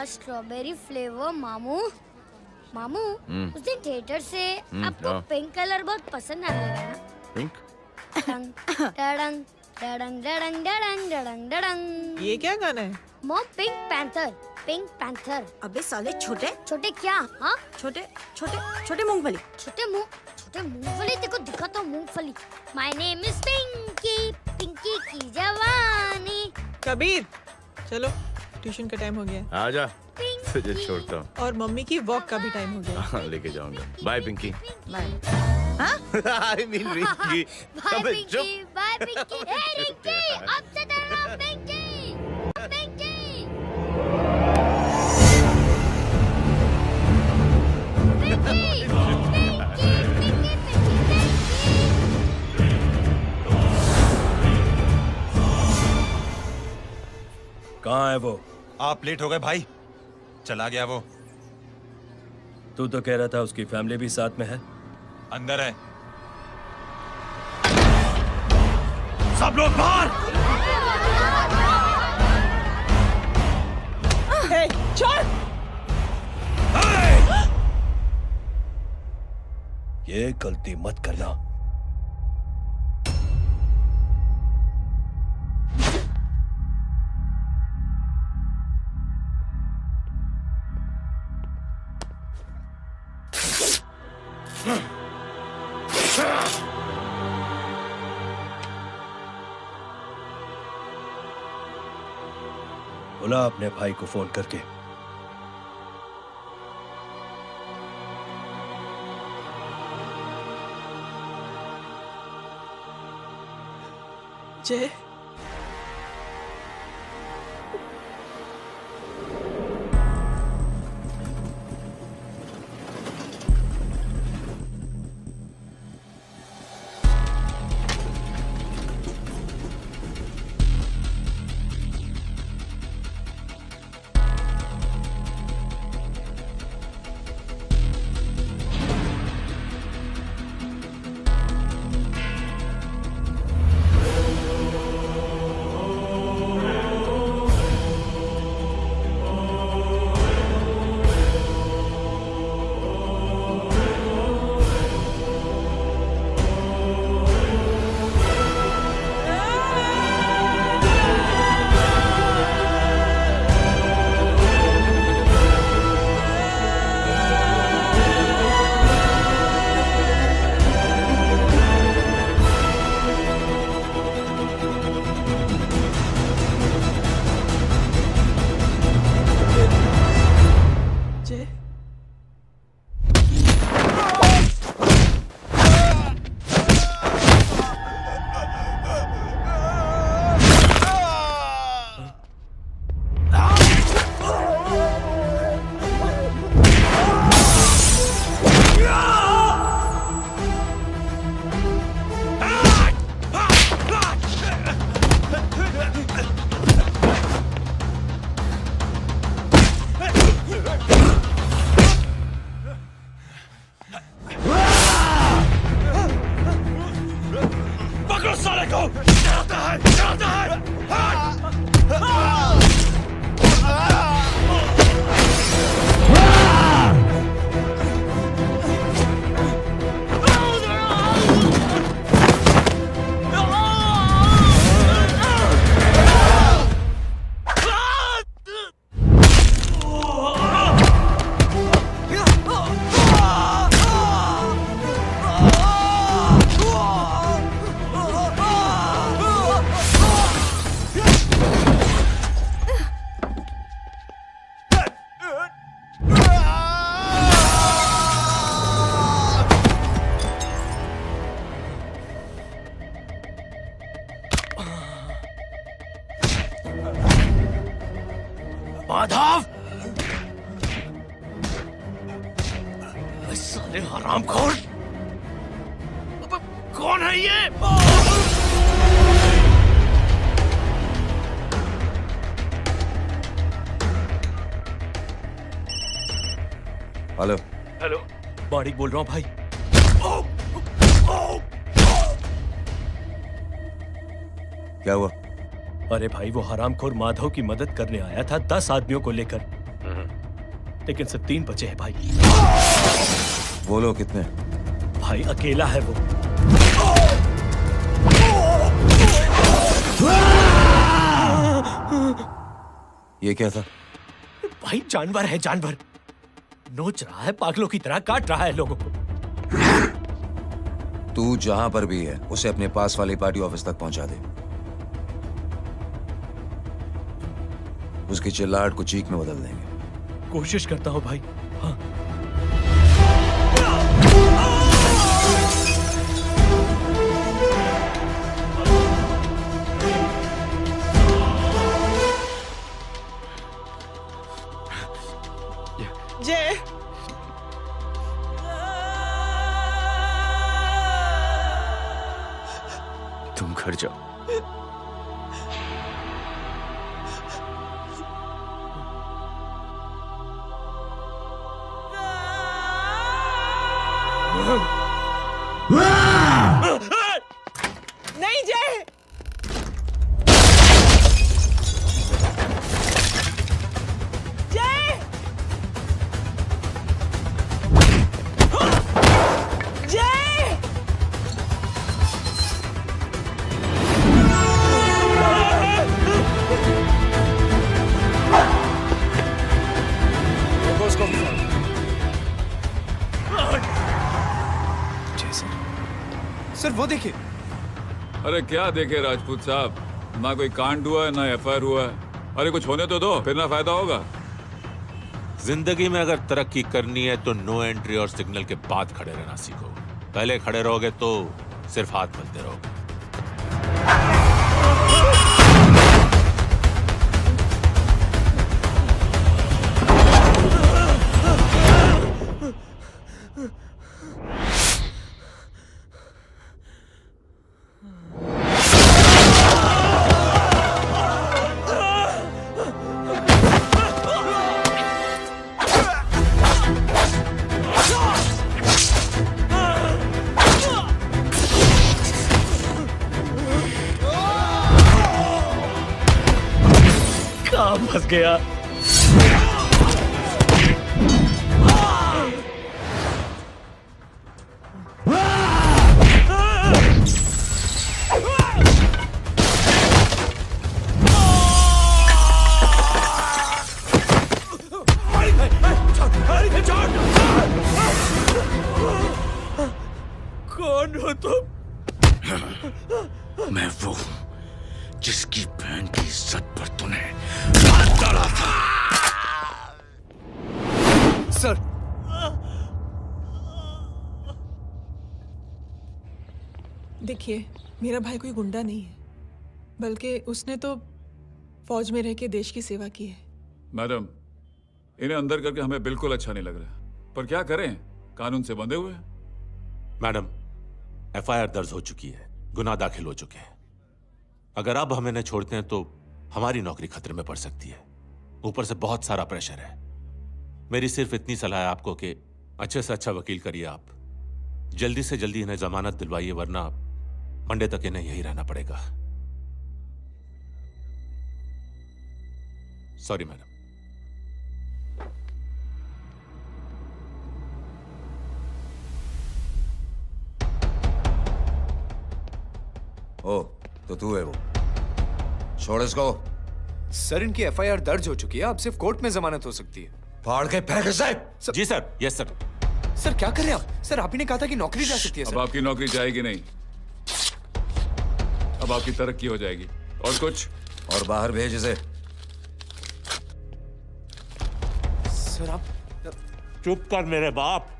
स्ट्रॉबेरी फ्लेवर मामू। मामू उस दिन थिएटर से आपको हाँ। पिंक कलर बहुत पसंद आने लगा ना? पिंक? डडंग डडंग डडंग डडंग डडंग डडंग डडंग। ये क्या गाना है? Mom pink panther, pink panther. अबे साले छोटे छोटे क्या? हाँ छोटे छोटे छोटे मूंगफली। छोटे मूंगफली, देखो दिखा तो मूंगफली। My name is Pinky, Pinky की जवानी। कबीर चलो, ट्यूशन का टाइम हो गया। आजा, तुझे छोड़ता हूँ। और मम्मी की वॉक का भी टाइम हो गया। हाँ, लेके जाऊंगा। Bye Pinky. Bye. I mean Rinky. Bye Pinky, bye Pinky. Hey Rinky, अब से तेरा नाम पिंकी, पिंकी। कहाँ है वो? आप लेट हो गए भाई, चला गया वो। तू तो कह रहा था उसकी फैमिली भी साथ में है। अंदर है। सब लोग बाहर। छोड़। ये गलती मत करना। बुला अपने भाई को फोन करके। जय, माधव, साले हरामखोर, कौन है ये? हेलो। हेलो, माणिक बोल रहा हूँ भाई। क्या हुआ? अरे भाई, वो हरामखोर माधव की मदद करने आया था 10 आदमियों को लेकर, लेकिन सिर्फ 3 बचे हैं भाई। बोलो कितने? भाई अकेला है वो। ये क्या था? भाई जानवर है, जानवर। नोच रहा है, पागलों की तरह काट रहा है लोगों को। तू जहां पर भी है उसे अपने पास वाली पार्टी ऑफिस तक पहुंचा दे। उसकी चिल्लाहट को चीख में बदल देंगे। कोशिश करता हूं भाई। हाँ। जय, तुम घर जाओ। नहीं जय, जय, जय, सर वो देखिए। अरे क्या देखे राजपूत साहब, ना कोई कांड हुआ है ना एफआईआर हुआ है। अरे कुछ होने तो दो, फिर ना फायदा होगा। जिंदगी में अगर तरक्की करनी है तो नो एंट्री और सिग्नल के बाद खड़े रहना सीखो। पहले खड़े रहोगे तो सिर्फ हाथ मलते रहोगे। फंस गया। कौन हो तुम? मैं वो हूं जिसकी बहन की इज्जत पर तूने हाथ डाला था। सर, देखिए, मेरा भाई कोई गुंडा नहीं है, बल्कि उसने तो फौज में रह के देश की सेवा की है। मैडम, इन्हें अंदर करके हमें बिल्कुल अच्छा नहीं लग रहा, पर क्या करें, कानून से बंधे हुए हैं। मैडम, एफआईआर दर्ज हो चुकी है, गुनाह दाखिल हो चुके हैं। अगर अब हम इन्हें छोड़ते हैं तो हमारी नौकरी खतरे में पड़ सकती है। ऊपर से बहुत सारा प्रेशर है। मेरी सिर्फ इतनी सलाह है आपको कि अच्छे से अच्छा वकील करिए आप। जल्दी से जल्दी इन्हें जमानत दिलवाइए, वरना मंडे तक इन्हें यही रहना पड़ेगा। Sorry madam. ओ, तो तू है वो। छोड़ इसको। सर, इनकी एफआईआर दर्ज हो चुकी है, अब सिर्फ कोर्ट में जमानत हो सकती है। फाड़ के फेंक इसे। जी सर। Yes sir. सर क्या कर रहे हैं आप? सर, आप ही ने कहा था कि नौकरी जा सकती है। अब आपकी नौकरी जाएगी नहीं, अब आपकी तरक्की हो जाएगी। और कुछ? और बाहर भेज इसे। सर आप चुप कर मेरे बाप।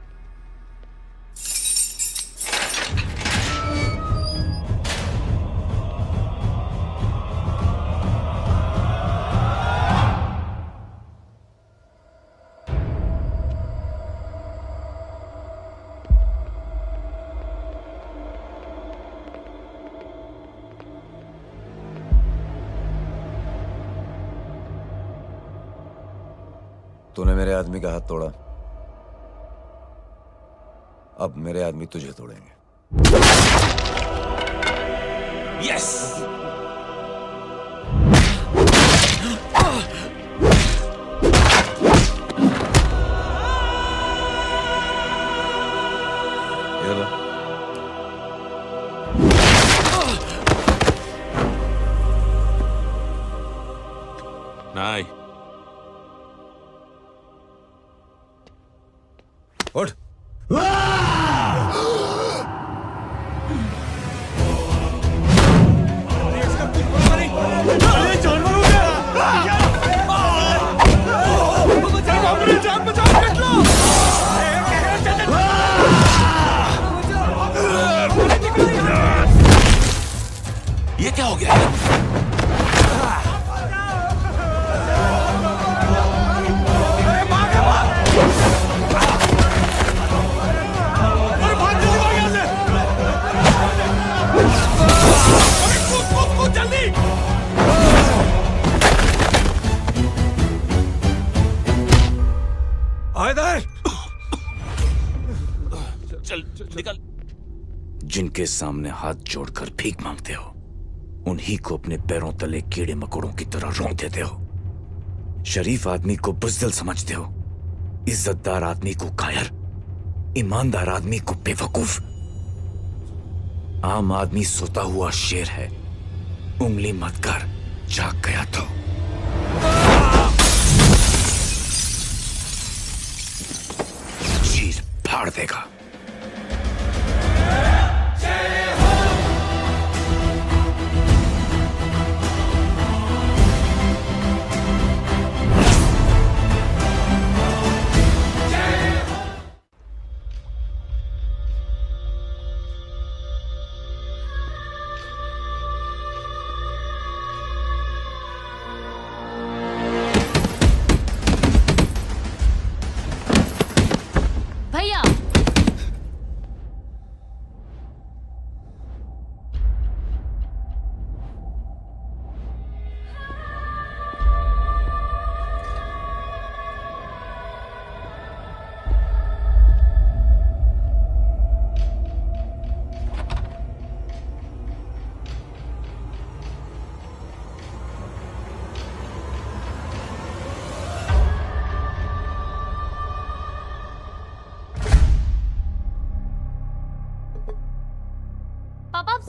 तूने मेरे आदमी का हाथ तोड़ा, अब मेरे आदमी तुझे तोड़ेंगे। यस। नहीं। उठ। ये क्या हो गया? चल निकल। जिनके सामने हाथ जोड़कर भीख मांगते हो, उन्हीं को अपने पैरों तले कीड़े मकोड़ों की तरह रोक देते हो। शरीफ आदमी को बुज़दिल समझते हो, इज्जतदार आदमी को कायर, ईमानदार आदमी को बेवकूफ। आम आदमी सोता हुआ शेर है, उंगली मत कर, जाग गया तो। चीर फाड़ देगा।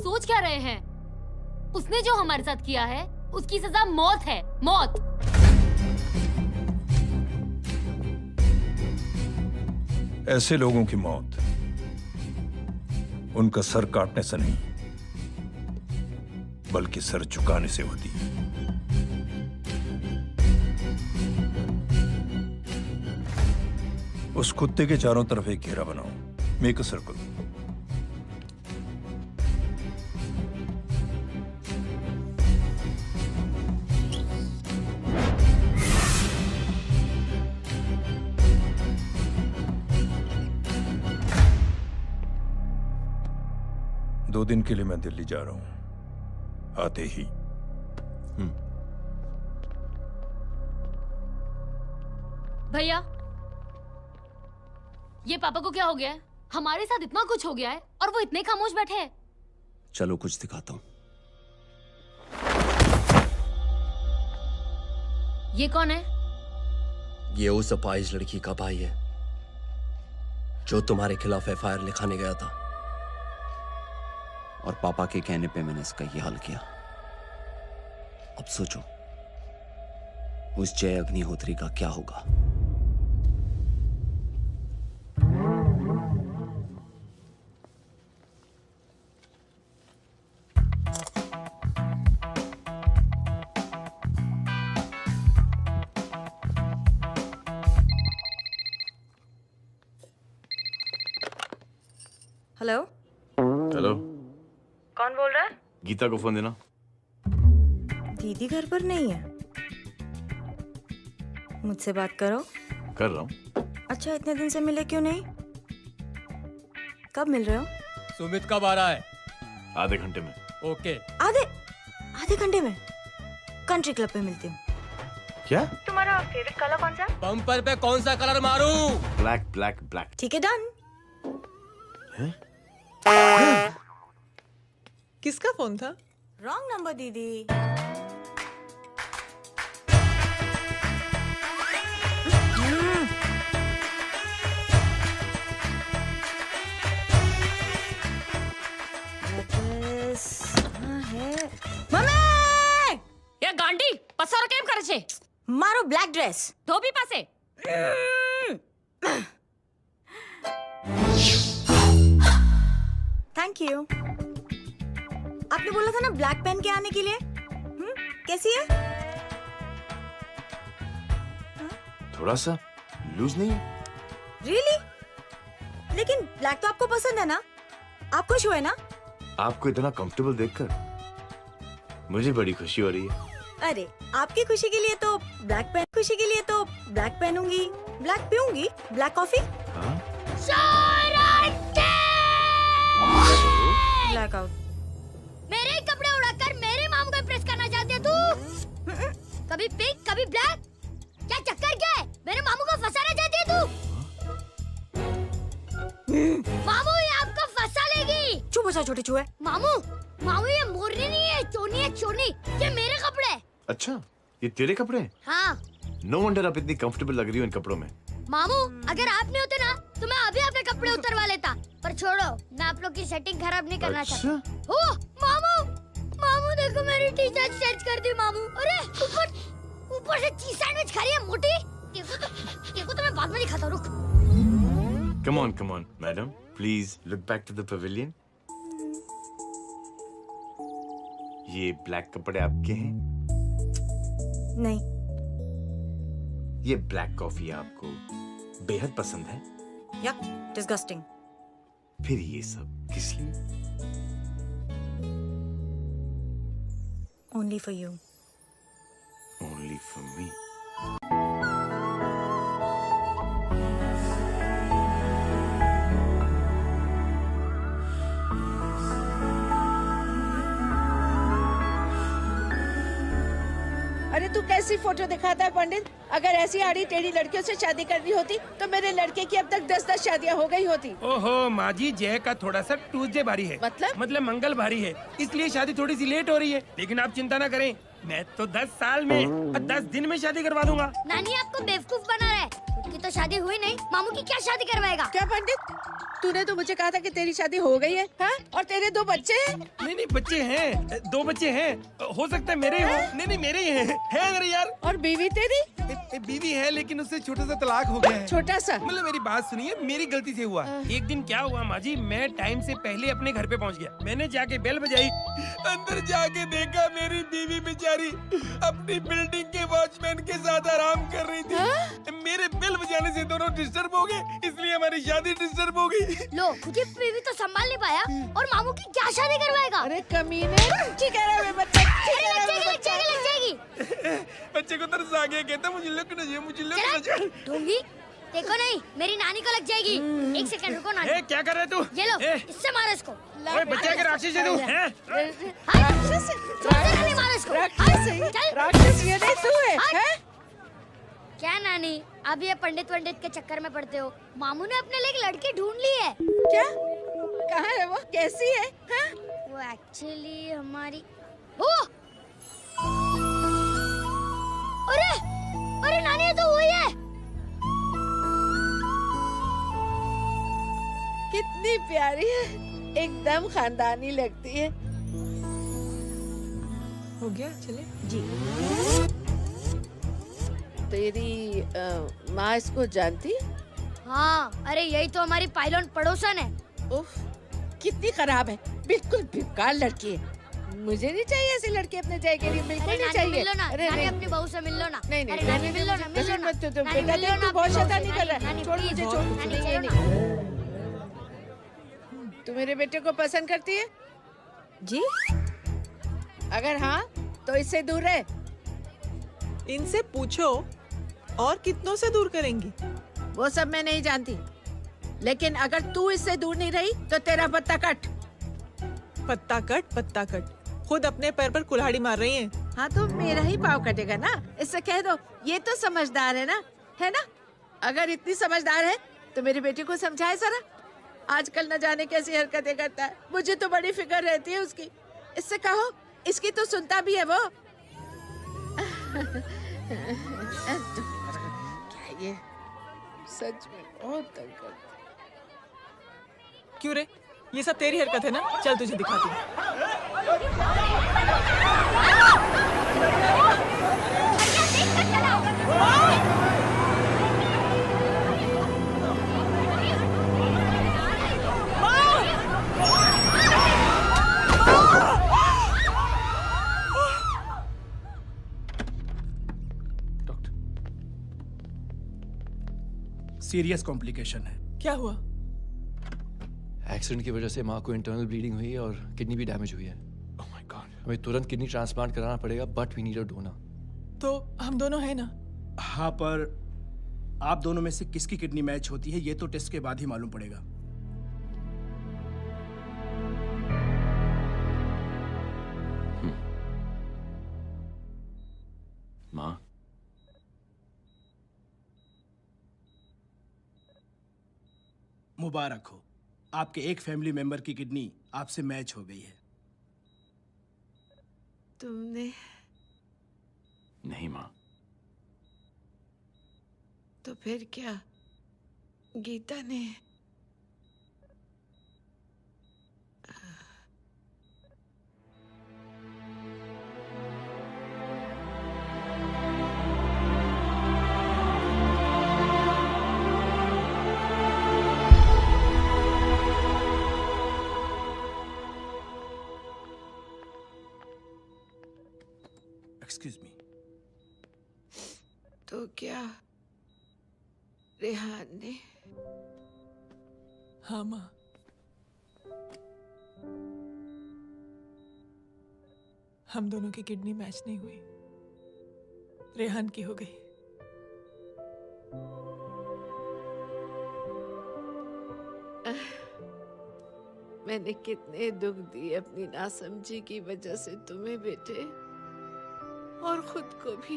सोच क्या रहे हैं? उसने जो हमारे साथ किया है उसकी सजा मौत है, मौत। ऐसे लोगों की मौत उनका सर काटने से नहीं बल्कि सर झुकाने से होती है। उस कुत्ते के चारों तरफ एक घेरा बनाओ, मेक अ सर्कल। दो दिन के लिए मैं दिल्ली जा रहा हूं, आते ही। भैया, ये पापा को क्या हो गया है? हमारे साथ इतना कुछ हो गया है और वो इतने खामोश बैठे हैं। चलो कुछ दिखाता हूं। ये कौन है? ये उस अपाहिज लड़की का भाई है जो तुम्हारे खिलाफ एफआईआर लिखाने गया था, और पापा के कहने पे मैंने इसका ये हाल किया। अब सोचो उस जय अग्निहोत्री का क्या होगा। हेलो। हेलो, कौन बोल रहा है? गीता को फोन देना। दीदी घर पर नहीं है। मुझसे बात करो। कर रहा हूँ। अच्छा, इतने दिन से मिले क्यों नहीं? कब मिल रहे हो? सुमित कब आ रहा है? आधे घंटे में। ओके। आधे घंटे में कंट्री क्लब पे मिलती हूँ। क्या? तुम्हारा फेवरेट कलर कौन सा? बम्पर पे कौन सा कलर मारूं? Black black black. ठीक है, डन। किसका फोन था? रॉन्ग नंबर दीदी। ये गांडी पसारो केम करे छे? मारो ब्लैक ड्रेस। धोबी पासे। Thank you. आपने बोला था ना ब्लैक पेन के आने के लिए। कैसी है? थोड़ा सा लूज नहीं है? रियली? लेकिन ब्लैक तो आपको पसंद है ना? आप खुश हुए ना? आपको इतना कंफर्टेबल देखकर मुझे बड़ी खुशी हो रही है। अरे, आपकी खुशी के लिए तो ब्लैक पेन, खुशी के लिए तो ब्लैक पहनूंगी, ब्लैक पीऊंगी, ब्लैक कॉफी। Black out. मेरे ही कपड़े उड़ाकर मेरे मामू को इम्प्रेस करना चाहती है तू? कभी पिंक, कभी ब्लैक। क्या चक्कर क्या है? मेरे मामू को फंसाना चाहती है तू? मामू, ये आपको फंसा लेगी। चुप हो जा छोटे चूहे। मामू, मामू ये मोरनी नहीं है, चोनी है चोनी। ये मेरे कपड़े हैं। अच्छा, ये तेरे कपड़े हैं? हाँ। नो वंडर आप इतनी कंफर्टेबल लग रही हो इन कपड़ों में। मामू, अगर आप नहीं होते ना तो मैं अभी अपने कपड़े उतरवा लेता। पर छोड़ो, मैं आप लोग की सेटिंग खराब नहीं करना चाहता। ओह, मामू, मामू देखो मेरी टी शर्ट चेंज कर दी मामू। अरे ऊपर से चीज सैंडविच खा रही है मोटी। देखो तो मैं बाद में दिखाता हूँ, रुक। Come on, madam. Please look back to the pavilion. ये ब्लैक कपड़े आपके हैं? नहीं। ये ब्लैक कॉफी आपको बेहद पसंद है? यक, डिस्गस्टिंग। फिर ये सब किस लिए? Only for you. Only for me. अरे तू कैसी फोटो दिखाता है पंडित? अगर ऐसी आड़ी टेढ़ी लड़कियों से शादी करनी होती तो मेरे लड़के की अब तक 10-10 शादियां हो गई होती। ओहो माँ जी, जय का थोड़ा सा ट्यूसडे भारी है। मतलब मंगल भारी है, इसलिए शादी थोड़ी सी लेट हो रही है। लेकिन आप चिंता ना करें, मैं तो 10 साल में और 10 दिन में शादी करवा दूंगा। नानी आपको बेवकूफ बना रहा है। खुद की तो शादी हुई नहीं, मामू की क्या शादी करवाएगा? क्या पंडित, तूने तो मुझे कहा था कि तेरी शादी हो गई है, हाँ? और तेरे 2 बच्चे हैं? नहीं बच्चे हैं, 2 बच्चे हैं। हो सकता है मेरे हो। नहीं मेरे ही हैं। है अरे यार। और बीवी तेरी? बीवी है लेकिन उससे छोटा सा तलाक हो गया है। छोटा सा? मतलब मेरी बात सुनिए, मेरी गलती से हुआ। एक दिन क्या हुआ माँ जी, मैं टाइम से पहले अपने घर पे पहुँच गया। मैंने जाके बेल बजाई, अंदर जाके देखा मेरी बीवी बेचारी अपनी बिल्डिंग के वॉचमैन के साथ आराम कर रही थी। मेरे बेल बजाने से दोनों डिस्टर्ब हो गए, इसलिए हमारी शादी डिस्टर्ब हो गई। लो, तुझे बीवी तो संभाल नहीं पाया और मामू की क्या शादी करवाएगा? अरे कमीने, ठीक है रे बच्चे, लग जाएगी। बच्चे को तरस आ गया, कहता मुझे लगना चाहिए, मुझे लगना चाहिए। ढोंगी, देखो नहीं, मेरी नानी को लग जाएगी। 1 सेकंड रुको नानी। क्या कर रहे तू? ये लो, इससे मारो इसको। ओए बच्चे के राक्षस है तू, हैं? राक्षस ये नहीं तू है? क्या नानी, अब ये पंडित के चक्कर में पड़ते हो? मामू ने अपने लिए एक लड़की ढूंढ ली है। क्या? कहाँ है वो? कैसी है? हाँ? वो एक्चुअली हमारी अरे नानी, ये तो वही है। कितनी प्यारी है, एकदम खानदानी लगती है। हो गया, चले जी। तेरी माँ इसको जानती? हाँ, अरे यही तो हमारी पायलट पड़ोसन है। उफ, कितनी खराब है, बिल्कुल बेकार लड़की है। मुझे नहीं चाहिए ऐसी लड़की अपने जय के लिए, बिल्कुल नहीं चाहिए। मिल लो ना, अरे नानी अपनी बहू से मिल लो ना। नहीं नानी मिल लो ना, मिल लो ना। बेटा देख, तू बहुत शैतानी कर रहा है। छोड़ मुझे, छोड़। नहीं। तू मेरे बेटे को पसंद करती है? जी। अगर हाँ तो इससे दूर रहे। इनसे पूछो, और कितनों से दूर करेंगी? वो सब मैं नहीं जानती, लेकिन अगर तू इससे दूर नहीं रही तो तेरा पत्ता कट। पत्ता कट, खुद अपने पैर पर कुल्हाड़ी मार रही हैं। हाँ तो मेरा ही पाँव कटेगा ना, इससे कह दो। ये तो समझदार है ना, है ना? अगर इतनी समझदार है तो मेरे बेटे को समझाए जरा। आजकल न जाने कैसी हरकतें करता है, मुझे तो बड़ी फिक्र रहती है उसकी। इससे कहो, इसकी तो सुनता भी है वो। क्या ये सच में बहुत तंग करता है। क्यों रे, ये सब तेरी हरकत है ना? चल तुझे दिखाती हूँ। सीरियस कॉम्प्लिकेशन है। क्या हुआ? एक्सीडेंट की वजह से माँ को इंटरनल ब्लीडिंग हुई है और किडनी भी डैमेज हुई है। Oh my god. हमें तुरंत किडनी ट्रांसप्लांट कराना पड़ेगा, but we need a donor. तो हम दोनों हैं ना? हाँ, पर आप दोनों में से किसकी किडनी मैच होती है ये तो टेस्ट के बाद ही मालूम पड़ेगा। माँ, मुबारक हो, आपके एक फैमिली मेंबर की किडनी आपसे मैच हो गई है। तुमने? नहीं माँ। तो फिर क्या? गीता ने? Excuse me. तो क्या रेहान ने? हाँ माँ, हम दोनों की किडनी मैच नहीं हुई, रेहान की हो गई। मैंने कितने दुख दिए अपनी नासमझी की वजह से तुम्हें बेटे, और खुद को भी।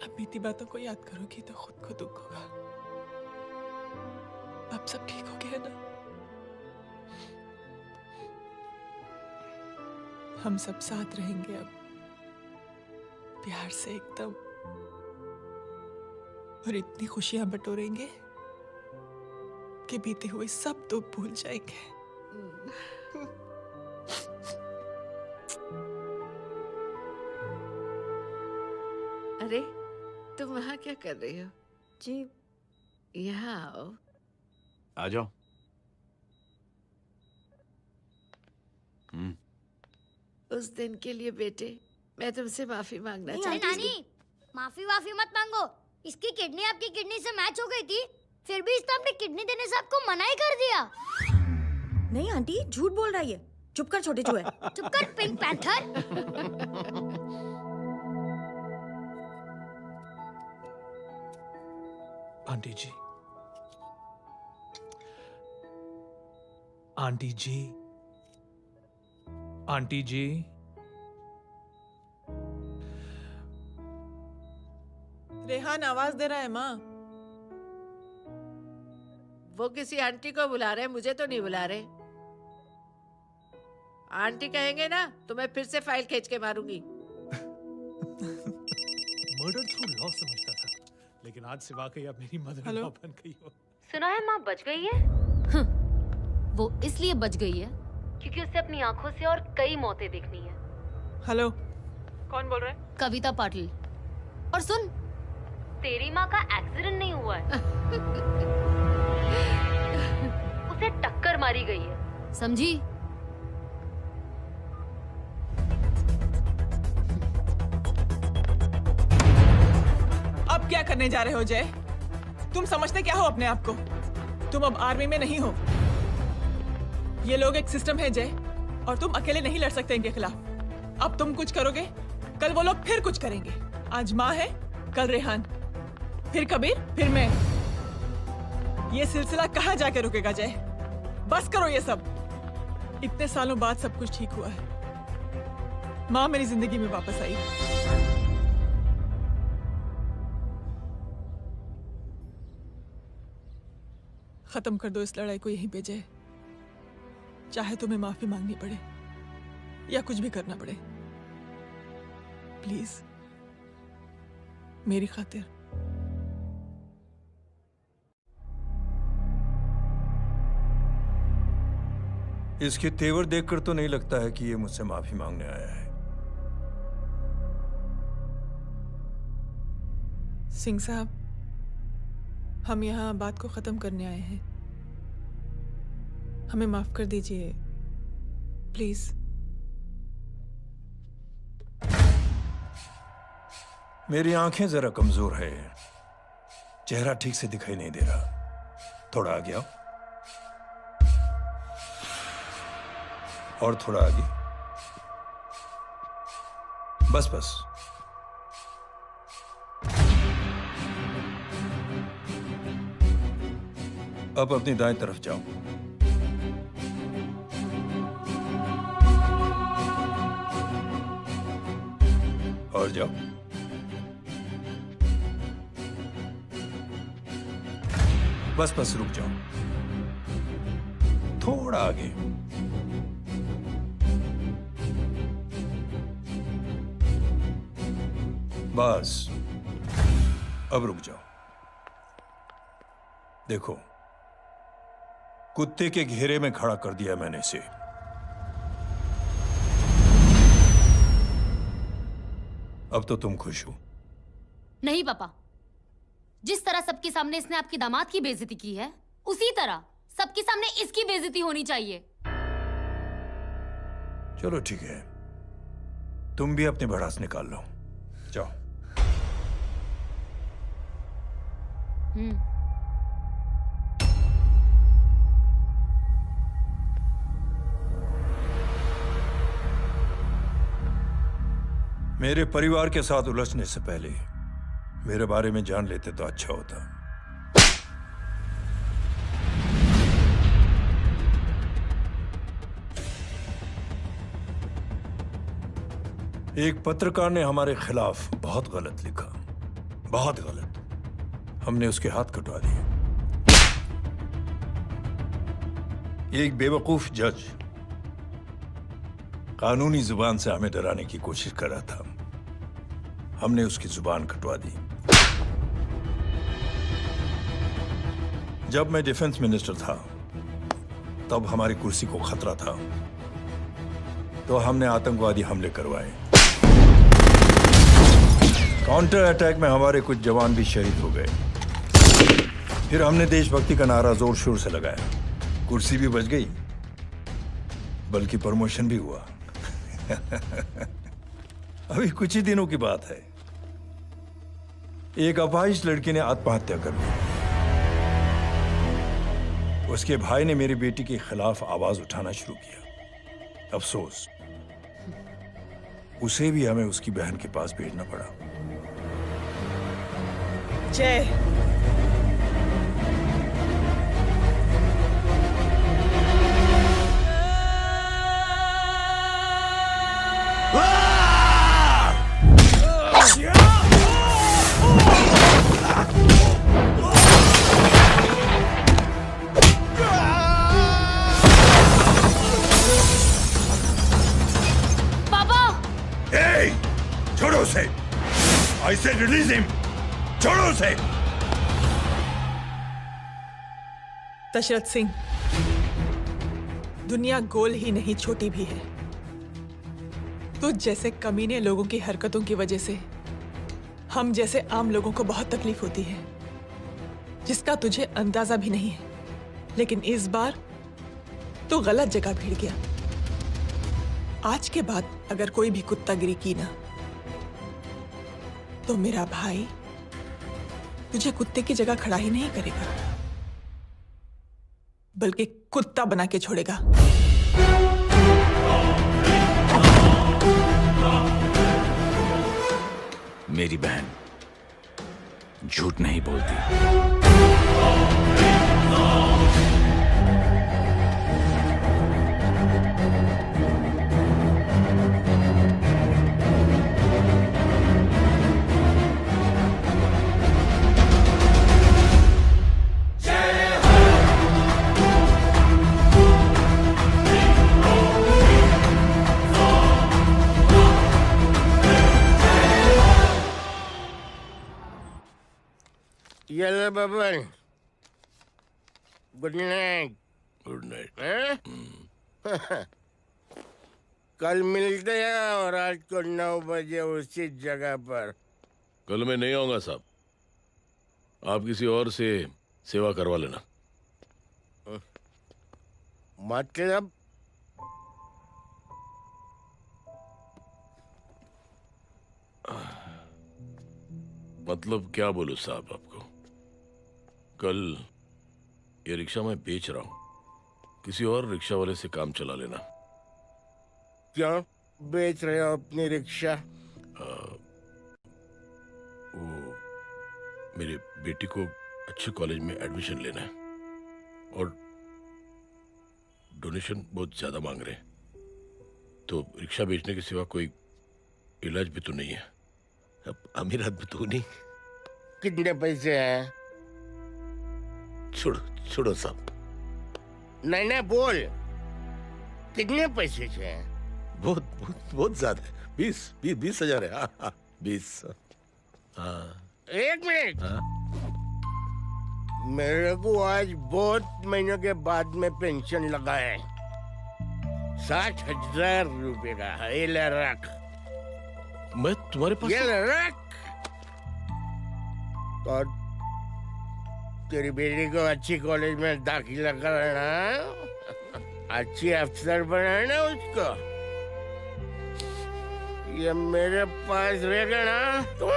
अब बीती बातों को याद करोगी तो खुद को दुख होगा। अब सब ठीक हो गया ना? हम सब साथ रहेंगे अब, प्यार से एकदम, और इतनी खुशियां बटोरेंगे के बीते हुए सब दुख भूल जाएंगे। अरे तुम वहाँ क्या कर रही हो? जी यहाँ आओ। आ जाओ। उस दिन के लिए बेटे मैं तुमसे माफी मांगना नहीं, चाहती हूँ। नानी माफी वाफी मत मांगो। इसकी किडनी आपकी किडनी से मैच हो गई थी, फिर भी इसने अपनी किडनी देने से आपको मना ही कर दिया। नहीं आंटी, झूठ बोल रही है। चुप कर छोटे चूहे। चुप कर पिंक पैंथर। आंटी जी, आंटी जी, आंटी जी, रेहान आवाज दे रहा है माँ। वो किसी आंटी को बुला रहे हैं, मुझे तो नहीं बुला रहे। आंटी कहेंगे ना तो मैं फिर से फाइल खींच के मारूंगी। मर्डर थ्रू लॉ समझता था, लेकिन आज से वाकई अब मेरी मदर इन लॉ बन गई हो। सुना है माँ बच गई है। वो इसलिए बच गई है क्योंकि उसे अपनी आंखों से और कई मौतें देखनी है। हेलो, कौन बोल रहा है? कविता पाटिल। और सुन, तेरी माँ का एक्सीडेंट नहीं हुआ है, उसे टक्कर मारी गई है, समझी? अब क्या करने जा रहे हो जय? तुम समझते क्या हो अपने आप को? तुम अब आर्मी में नहीं हो। ये लोग एक सिस्टम है जय, और तुम अकेले नहीं लड़ सकते इनके खिलाफ। अब तुम कुछ करोगे, कल वो लोग फिर कुछ करेंगे। आज माँ है, कल रेहान, फिर कबीर, फिर मैं। ये सिलसिला कहाँ जाके रुकेगा जय? बस करो ये सब। इतने सालों बाद सब कुछ ठीक हुआ है। माँ मेरी जिंदगी में वापस आई। खत्म कर दो इस लड़ाई को यहीं पे जय। चाहे तुम्हें माफी मांगनी पड़े या कुछ भी करना पड़े, प्लीज मेरी खातिर। इसके तेवर देखकर तो नहीं लगता है कि ये मुझसे माफी मांगने आया है। सिंह साहब, हम यहाँ बात को खत्म करने आए हैं। हमें माफ कर दीजिए प्लीज। मेरी आंखें जरा कमजोर है, चेहरा ठीक से दिखाई नहीं दे रहा। थोड़ा आगे आओ, और थोड़ा आगे। बस बस। अब अपनी दाएं तरफ जाओ। और जाओ। बस बस रुक जाओ, थोड़ा आगे। बस अब रुक जाओ। देखो, कुत्ते के घेरे में खड़ा कर दिया मैंने इसे। अब तो तुम खुश हो? नहीं पापा, जिस तरह सबके सामने इसने आपकी दामाद की बेइज्जती की है, उसी तरह सबके सामने इसकी बेइज्जती होनी चाहिए। चलो ठीक है, तुम भी अपनी भड़ास निकाल लो। जाओ। मेरे परिवार के साथ उलझने से पहले मेरे बारे में जान लेते तो अच्छा होता। एक पत्रकार ने हमारे खिलाफ बहुत गलत लिखा, बहुत गलत। हमने उसके हाथ कटवा दिए। एक बेवकूफ जज कानूनी जुबान से हमें डराने की कोशिश कर रहा था। हमने उसकी जुबान कटवा दी। जब मैं डिफेंस मिनिस्टर था तब हमारी कुर्सी को खतरा था, तो हमने आतंकवादी हमले करवाए। काउंटर अटैक में हमारे कुछ जवान भी शहीद हो गए। फिर हमने देशभक्ति का नारा जोर शोर से लगाया। कुर्सी भी बच गई, बल्कि प्रमोशन भी हुआ। अभी कुछ ही दिनों की बात है, एक अपाहिज लड़की ने आत्महत्या कर ली। उसके भाई ने मेरी बेटी के खिलाफ आवाज उठाना शुरू किया। अफसोस, उसे भी हमें उसकी बहन के पास भेजना पड़ा। जय, छोड़ो उसे! I said release him! छोड़ो उसे! दशरथ सिंह, दुनिया गोल ही नहीं छोटी भी है। तुझ जैसे कमीने लोगों की हरकतों की वजह से हम जैसे आम लोगों को बहुत तकलीफ होती है, जिसका तुझे अंदाजा भी नहीं है। लेकिन इस बार तू गलत जगह भिड़ गया। आज के बाद अगर कोई भी कुत्तागिरी की ना, तो मेरा भाई तुझे कुत्ते की जगह खड़ा ही नहीं करेगा, बल्कि कुत्ता बना के छोड़ेगा। मेरी बहन झूठ नहीं बोलती। चलो Baban, good night. Good night. कल मिलते हैं और रात को 9 बजे उसी जगह पर। कल मैं नहीं आऊंगा साहब, आप किसी और से सेवा करवा लेना। मतलब क्या बोलूं साहब आपको। कल ये रिक्शा मैं बेच रहा हूं, किसी और रिक्शा वाले से काम चला लेना। क्यों बेच रहे हो अपनी रिक्शा? वो मेरी बेटी को अच्छे कॉलेज में एडमिशन लेना है और डोनेशन बहुत ज्यादा मांग रहे हैं, तो रिक्शा बेचने के सिवा कोई इलाज भी तो नहीं है। अब अमीर आदमी तो नहीं। कितने पैसे हैं? छोड़ो छोड़ो साहब। नहीं नहीं बोल, कितने पैसे हैं? बहुत बहुत बहुत ज्यादा है। 20 हजार है। हाँ 20। हाँ 1 मिनट। मेरे को आज बहुत महीनों के बाद में पेंशन लगा है, 60,000 रुपए का। ये ले रख। मैं तुम्हारे पास? ये ले रख। और तेरी बेटी को अच्छी कॉलेज में दाखिला कराना, अच्छी अफसर बनाना उसको। ये मेरे पास रहेगा ना तो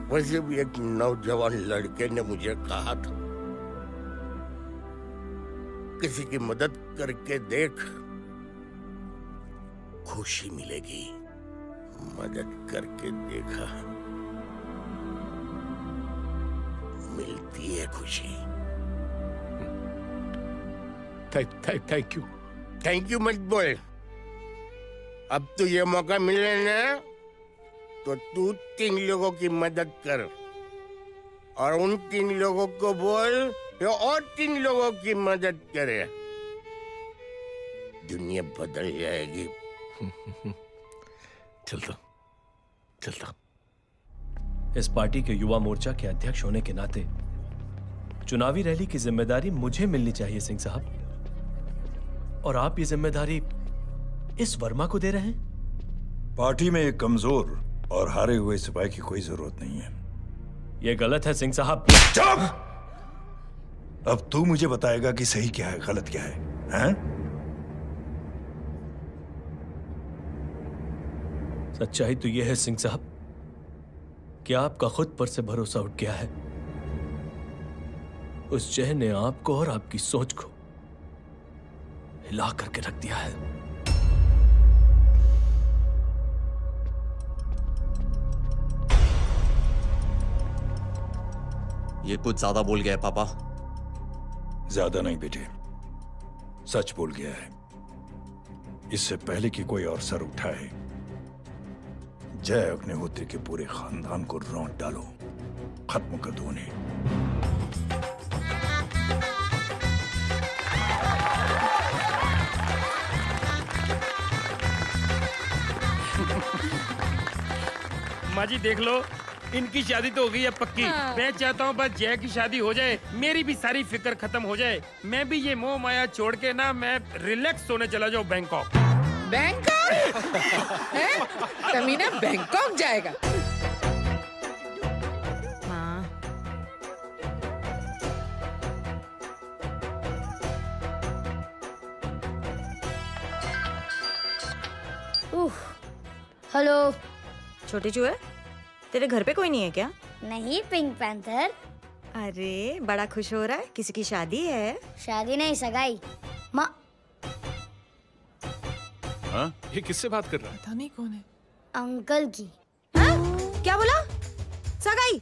वैसे भी एक नौजवान लड़के ने मुझे कहा था, किसी की मदद करके देख, खुशी मिलेगी। मदद करके देखा, मिलती है खुशी। Thank you. थैंक यू मत बोल। अब तो ये मौका मिले ना, तो तू 3 लोगों की मदद कर और उन 3 लोगों को बोल जो और 3 लोगों की मदद करे। दुनिया बदल जाएगी। चलता। चलता। इस पार्टी के युवा मोर्चा के अध्यक्ष होने के नाते चुनावी रैली की जिम्मेदारी मुझे मिलनी चाहिए सिंह साहब, और आप ये जिम्मेदारी इस वर्मा को दे रहे हैं। पार्टी में एक कमजोर और हारे हुए सिपाही की कोई जरूरत नहीं है। यह गलत है सिंह साहब। चुप! अब तू मुझे बताएगा कि सही क्या है, गलत क्या है, हैं? सच्चाई तो यह है सिंह साहब कि आपका खुद पर से भरोसा उठ गया है। उस जय ने आपको और आपकी सोच को हिला करके रख दिया है। ये कुछ ज्यादा बोल गया है पापा। ज्यादा नहीं बेटे, सच बोल गया है। इससे पहले कि कोई और सर उठाए, जय अग्निहोत्री के पूरे खानदान को रौंद डालो, खत्म कर दो उन्हें। माँ जी देख लो, इनकी शादी तो हो गई है पक्की। हाँ। मैं चाहता हूँ बस जय की शादी हो जाए, मेरी भी सारी फिक्र खत्म हो जाए। मैं भी ये मोह माया छोड़ के ना मैं रिलैक्स होने चला जाऊँ बैंकॉक। बैंकॉक? हैं? कमीना बैंकॉक जाएगा? माँ, हेलो। छोटे चूहे, तेरे घर पे कोई नहीं है क्या? नहीं, पिंक पैंथर। अरे बड़ा खुश हो रहा है, किसी की शादी है? शादी नहीं, सगाई। माँ, हाँ? ये किससे बात कर रहा है? पता नहीं कौन है। अंकल की। क्या बोला? सगाई?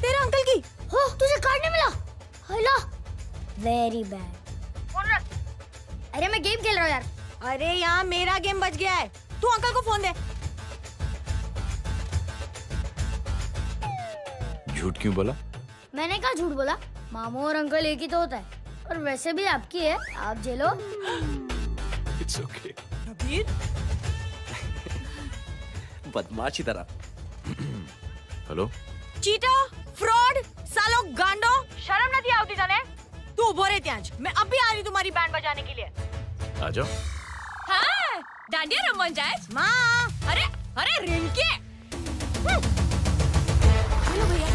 तेरे अंकल की? हो, तुझे कार्ड नहीं मिला? Hello, very bad. फोन रख। अरे मैं गेम खेल रहा हूँ यार। अरे यहाँ मेरा गेम बच गया है, तू अंकल को फोन दे। झूठ क्यों बोला? मैंने कहा झूठ बोला? मामू और अंकल एक ही तो होता है, और वैसे भी आपकी है, आप झेलो। It's okay. कबीर, बदमाशी तरह। हेलो, चीटा, फ्रॉड, सालो गांडो, शर्म नहीं आती जाने? तू उभो रे त्याज, मैं अभी आ रही तुम्हारी बैंड बजाने के लिए। आ जाओ। हाँ, डांडिया रमन जाए। माँ, अरे अरे रिंकी। हेलो भैया।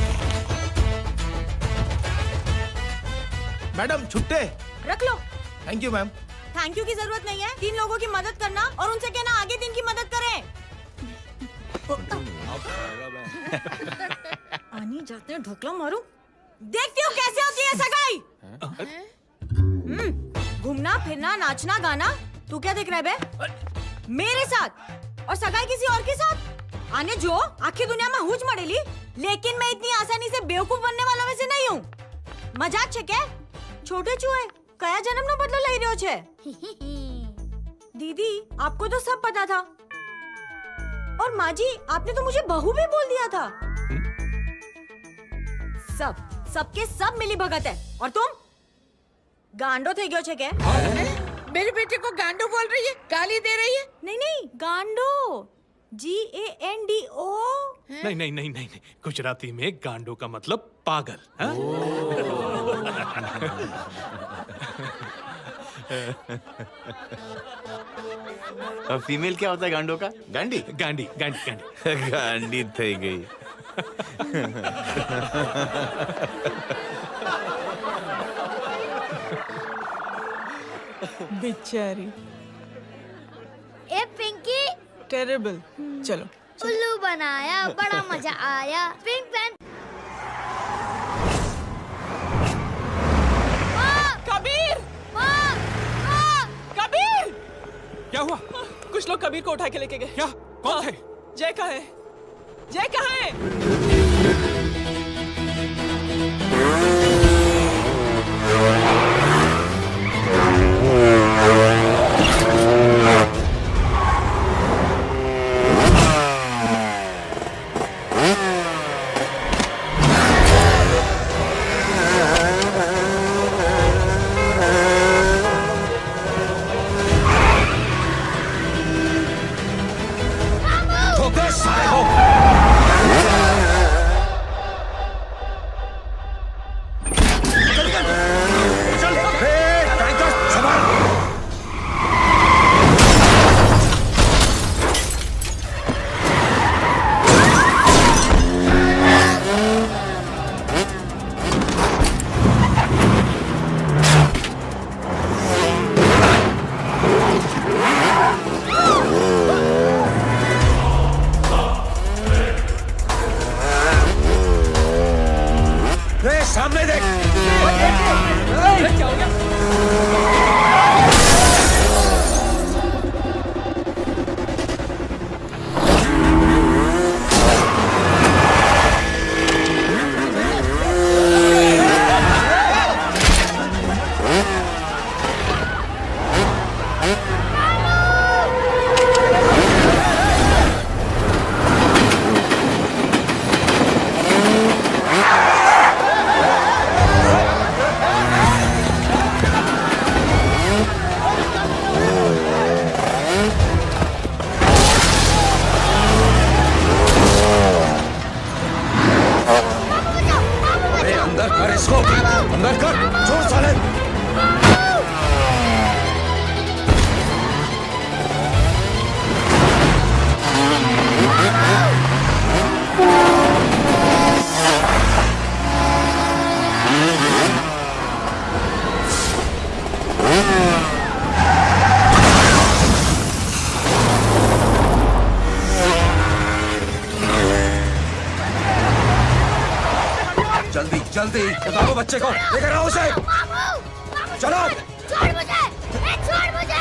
मैडम छुट्टे। रख लो। Thank you ma'am. Thank you की जरूरत नहीं है, 3 लोगों की मदद करना और उनसे कहना आगे 3 की मदद करें। आनी जाते हैं ढोकला मारूं। देखती हूँ कैसे होती है सगाई। घूमना फिरना नाचना गाना, तू क्या देख रहा है बे? मेरे साथ और सगाई किसी और के साथ? आने जो आखिर दुनिया में हुज मड़ेली, लेकिन मैं इतनी आसानी से बेवकूफ बनने वालों में से नहीं हूँ। मजाक छे क्या? छोटे चूहे कया जन्म नो बदलो लई रह्यो छे? दीदी आपको तो सब पता था, और माँ जी आपने तो मुझे बहू भी बोल दिया था। सबके सब मिली भगत है, और तुम गांडो थे गयो छे क्या? मेरे बेटे को गांडो बोल रही है, गाली दे रही है? नहीं गांडो, GANDO। नहीं नहीं नहीं नहीं, गुजराती में गांडो का मतलब पागल। हाँ? और फीमेल क्या होता है गांडो का? गांडी? गांडी गांडी गांडी गांडी थई गई। बेचारी। ए पिंकी, टेरेबल। चलो उल्लू बनाया, बड़ा मजा आया। Pink panther. कबीर! कबीर! क्या हुआ? कुछ लोग कबीर को उठा के लेके गए। क्या? कौन थे? जय कहाँ है? जय कहाँ है? ठोकर साले को। जल्दी बताओ बच्चे को, लेकर आओ उसे। चलो। छोड़ मुझे, छोड़ मुझे।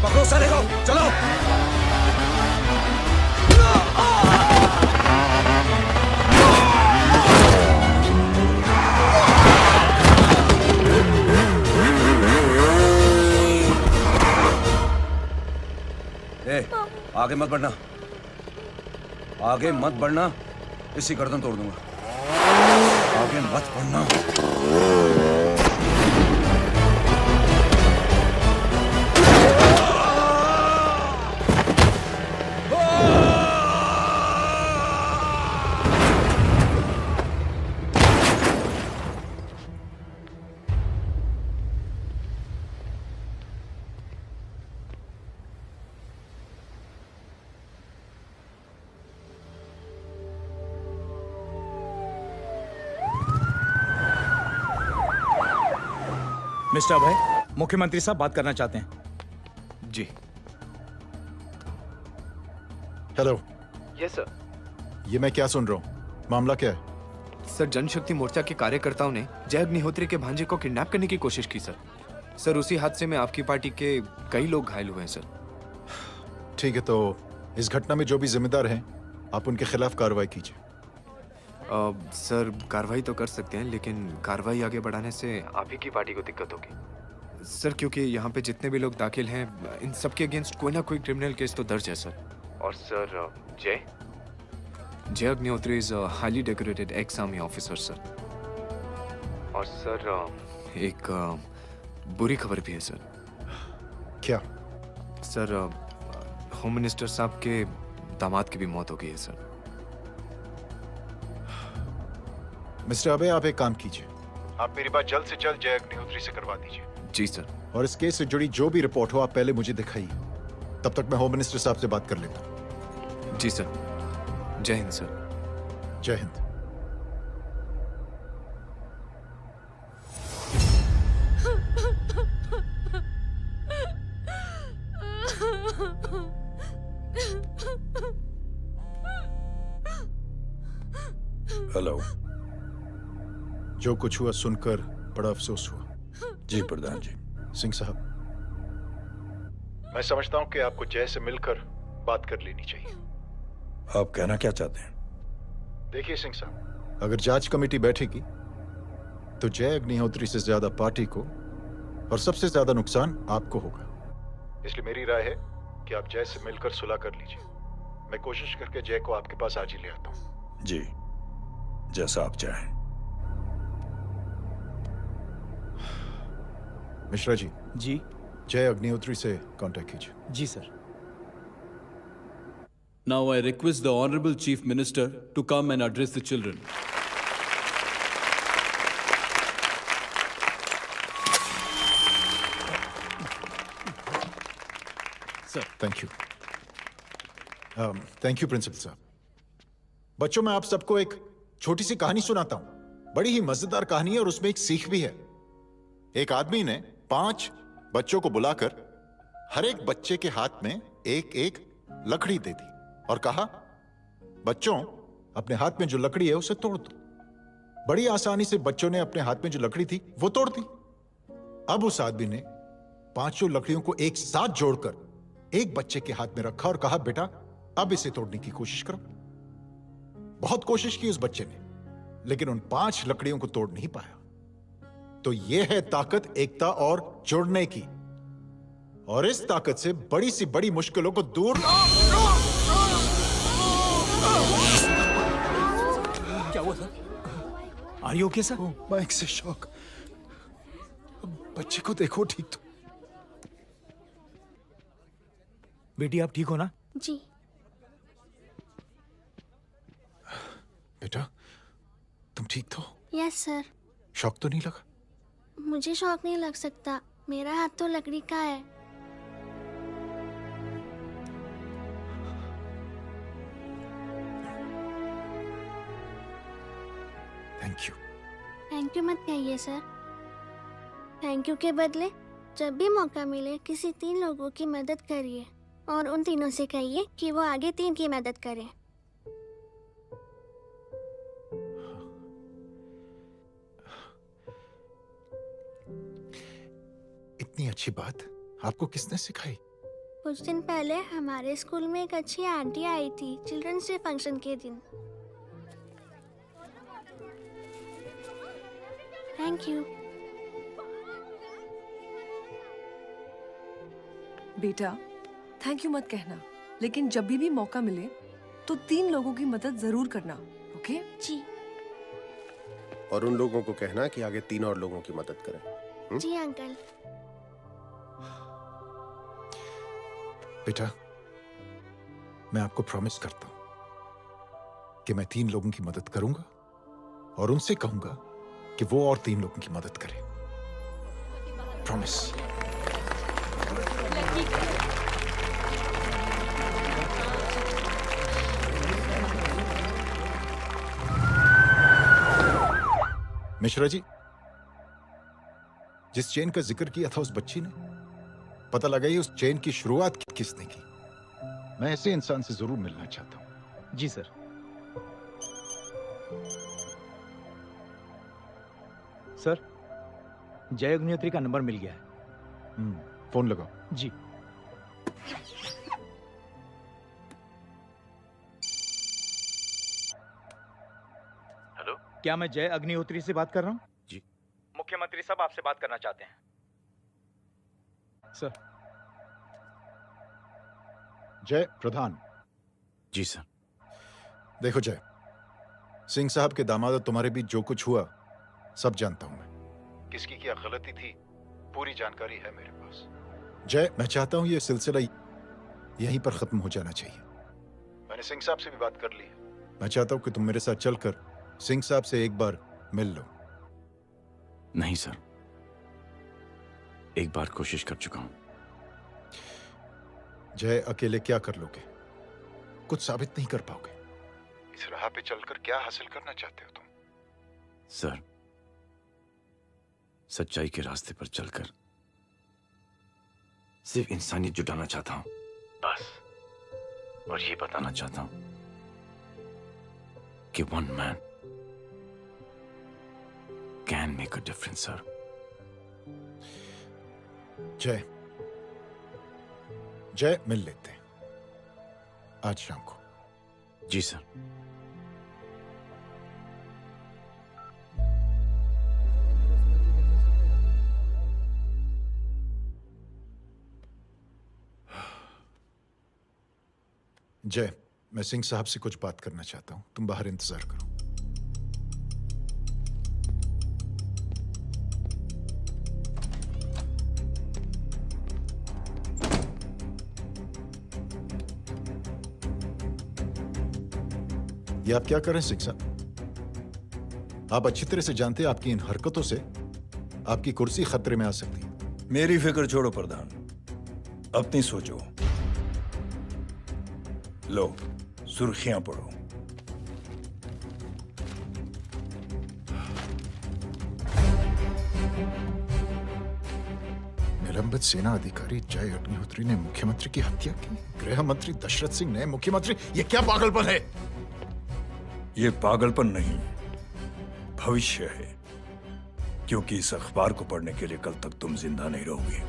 पकड़ो साले को, चलो। आगे मत बढ़ना, आगे मत बढ़ना, इसी गर्दन तोड़ दूंगा। आगे मत बढ़ना। मिस्टर अभय, मुख्यमंत्री साहब बात करना चाहते हैं। जी। हेलो। Yes sir. ये मैं क्या सुन रहा हूँ? मामला क्या है? सर, जनशक्ति मोर्चा के कार्यकर्ताओं ने जय अग्निहोत्री के भांजे को किडनैप करने की कोशिश की सर। सर, उसी हादसे में आपकी पार्टी के कई लोग घायल हुए हैं सर। ठीक है, तो इस घटना में जो भी जिम्मेदार हैं, आप उनके खिलाफ कार्रवाई कीजिए। सर, कार्रवाई तो कर सकते हैं, लेकिन कार्रवाई आगे बढ़ाने से आप ही की पार्टी को दिक्कत होगी सर, क्योंकि यहाँ पे जितने भी लोग दाखिल हैं, इन सबके अगेंस्ट कोई ना कोई क्रिमिनल केस तो दर्ज है सर। और सर, जय Agnihotri is highly decorated ex army officer sir. और सर, एक बुरी खबर भी है सर। क्या? सर, होम मिनिस्टर साहब के दामाद की भी मौत हो गई है सर। मिस्टर अबे, आप एक काम कीजिए, आप मेरी बात जल्द से जल्द जय अग्निहोत्री से करवा दीजिए। जी सर। और इस केस से जुड़ी जो भी रिपोर्ट हो, आप पहले मुझे दिखाइए, तब तक मैं होम मिनिस्टर साहब से बात कर लेता हूँ। जी सर। जय हिंद सर। जय हिंद। हेलो। जो कुछ हुआ सुनकर बड़ा अफसोस हुआ। जी प्रधान जी। सिंह साहब, मैं समझता हूं कि आपको जय से मिलकर बात कर लेनी चाहिए। आप कहना क्या चाहते हैं? देखिए सिंह साहब, अगर जांच कमेटी बैठेगी तो जय अग्निहोत्री से ज्यादा पार्टी को और सबसे ज्यादा नुकसान आपको होगा। इसलिए मेरी राय है कि आप जय से मिलकर सुलह कर लीजिए। मैं कोशिश करके जय को आपके पास आज ही ले आता हूं। जी, जैसा आप चाहें। मिश्रा जी। जी। जय अग्निहोत्री से कांटेक्ट कीजिए। जी sir. Now I request the Honorable Chief Minister to come and address the children. Sir, thank you. Thank you principal साहब। बच्चों, मैं आप सबको एक छोटी सी कहानी सुनाता हूं। बड़ी ही मजेदार कहानी है और उसमें एक सीख भी है। एक आदमी ने 5 बच्चों को बुलाकर हर एक बच्चे के हाथ में एक एक लकड़ी दे दी और कहा, बच्चों, अपने हाथ में जो लकड़ी है उसे तोड़ दो। बड़ी आसानी से बच्चों ने अपने हाथ में जो लकड़ी थी वो तोड़ दी। अब उस आदमी ने 5 लकड़ियों को एक साथ जोड़कर एक बच्चे के हाथ में रखा और कहा, बेटा, अब इसे तोड़ने की कोशिश करो। बहुत कोशिश की उस बच्चे ने, लेकिन उन 5 लकड़ियों को तोड़ नहीं पाया। तो यह है ताकत एकता और जुड़ने की। और इस ताकत से बड़ी सी बड़ी मुश्किलों को दूर। क्या हुआ sir? Are you okay sir? Mike से शॉक। बच्चे को देखो ठीक तो। बेटी, आप ठीक हो ना? जी। बेटा, तुम ठीक तो? Yes sir. शॉक तो नहीं लगा? मुझे शौक नहीं लग सकता, मेरा हाथ तो लकड़ी का है। Thank you. थैंक यू मत कहिए सर। थैंक यू के बदले जब भी मौका मिले किसी 3 लोगों की मदद करिए और उन तीनों से कहिए कि वो आगे 3 की मदद करें। इतनी अच्छी बात आपको किसने सिखाई? कुछ दिन पहले हमारे स्कूल में एक अच्छी आंटी आई थी चिल्ड्रंस डे फंक्शन के दिन। Thank you. बेटा थैंक यू मत कहना, लेकिन जब भी मौका मिले तो 3 लोगों की मदद जरूर करना, ओके? जी। और उन लोगों को कहना कि आगे 3 और लोगों की मदद करें। जी अंकल। बेटा, मैं आपको प्रॉमिस करता हूं कि मैं 3 लोगों की मदद करूंगा और उनसे कहूंगा कि वो और 3 लोगों की मदद करें। प्रॉमिस। मिश्रा जी, जिस चेन का जिक्र किया था उस बच्ची ने, पता लगाइए उस चेन की शुरुआत किसने की। मैं ऐसे इंसान से जरूर मिलना चाहता हूं। जी सर। सर, जय अग्निहोत्री का नंबर मिल गया है। फोन लगाओ। जी। हेलो, क्या मैं जय अग्निहोत्री से बात कर रहा हूँ? जी। मुख्यमंत्री साहब आपसे बात करना चाहते हैं। सर। जय प्रधान। जी सर। देखो जय, सिंह साहब के दामाद और तुम्हारे बीच जो कुछ हुआ सब जानता हूं मैं। किसकी क्या गलती थी पूरी जानकारी है मेरे पास। जय, मैं चाहता हूं ये सिलसिला यहीं पर खत्म हो जाना चाहिए। मैंने सिंह साहब से भी बात कर ली है। मैं चाहता हूं कि तुम मेरे साथ चलकर सिंह साहब से एक बार मिल लो। नहीं सर, एक बार कोशिश कर चुका हूं। जय, अकेले क्या कर लोगे? कुछ साबित नहीं कर पाओगे। इस राह पे चलकर क्या हासिल करना चाहते हो तुम? सर, सच्चाई के रास्ते पर चलकर सिर्फ इंसानियत जुटाना चाहता हूं, बस। और ये बताना चाहता हूं कि 1 man can make a difference, sir. जय, जय, मिल लेते हैं आज शाम को। जी सर। जय, मैं सिंह साहब से कुछ बात करना चाहता हूं। तुम बाहर इंतजार करो। ये आप क्या कर रहे हैं सिंह साहब? आप अच्छी तरह से जानते हैं आपकी इन हरकतों से आपकी कुर्सी खतरे में आ सकती है। मेरी फिक्र छोड़ो प्रधान, अपनी सोचो। लो, सुर्खियां पढ़ो। निलंबित सेना अधिकारी जय अग्निहोत्री ने मुख्यमंत्री की हत्या की। गृह मंत्री दशरथ सिंह ने मुख्यमंत्री, ये क्या पागलपन है? ये पागलपन नहीं, भविष्य है, क्योंकि इस अखबार को पढ़ने के लिए कल तक तुम जिंदा नहीं रहोगे।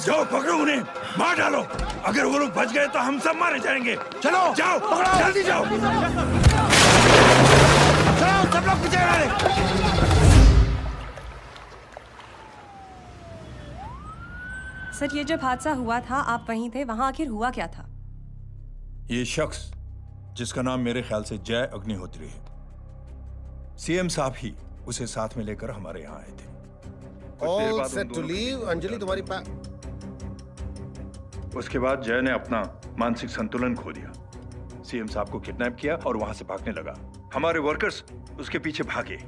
जाओ पकड़ो उन्हें, मार डालो। अगर वो लोग बच गए तो हम सब मारे जाएंगे। चलो जाओ, जल्दी जाओ। सब लोग पीछे आ रहे। सर, ये जब हादसा हुआ था आप वहीं थे, वहां आखिर हुआ क्या था? ये शख्स जिसका नाम मेरे ख्याल से जय अग्निहोत्री है, सीएम साहब ही उसे साथ में लेकर हमारे यहाँ आए थे। All set to leave. Anjali तुम्हारी उसके बाद जय ने अपना मानसिक संतुलन खो दिया, सीएम साहब को किडनैप किया और वहां से भागने लगा। हमारे वर्कर्स उसके पीछे भागे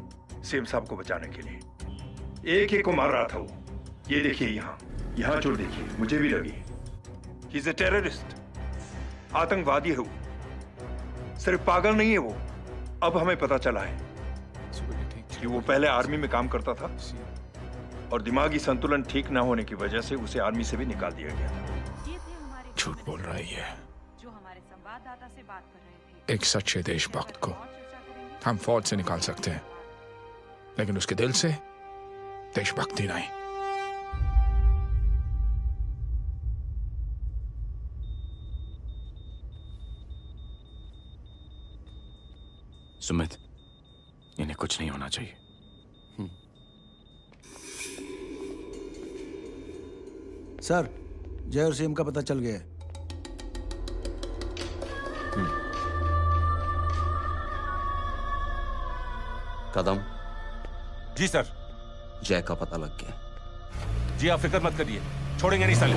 सीएम साहब को बचाने के लिए। एक एक को मार रहा था वो। ये देखिए यहाँ चोट देखिए, मुझे भी लगी। ही इज ए टेररिस्ट, आतंकवादी है वो, सिर्फ पागल नहीं है वो। अब हमें पता चला है कि वो पहले आर्मी में काम करता था और दिमागी संतुलन ठीक ना होने की वजह से उसे आर्मी से भी निकाल दिया गया। झूठ बोल रही है। जो हमारे संवाददाता से बात कर रहे थे। एक सच्चे देशभक्त को हम फौज से निकाल सकते हैं, लेकिन उसके दिल से देशभक्ति नहीं। सुमित, इन्हें कुछ नहीं होना चाहिए। सर, जय और सीएम का पता चल गया है। कदम। जी सर। जय का पता लग गया। जी आप फिक्र मत करिए, छोड़ेंगे नहीं साले।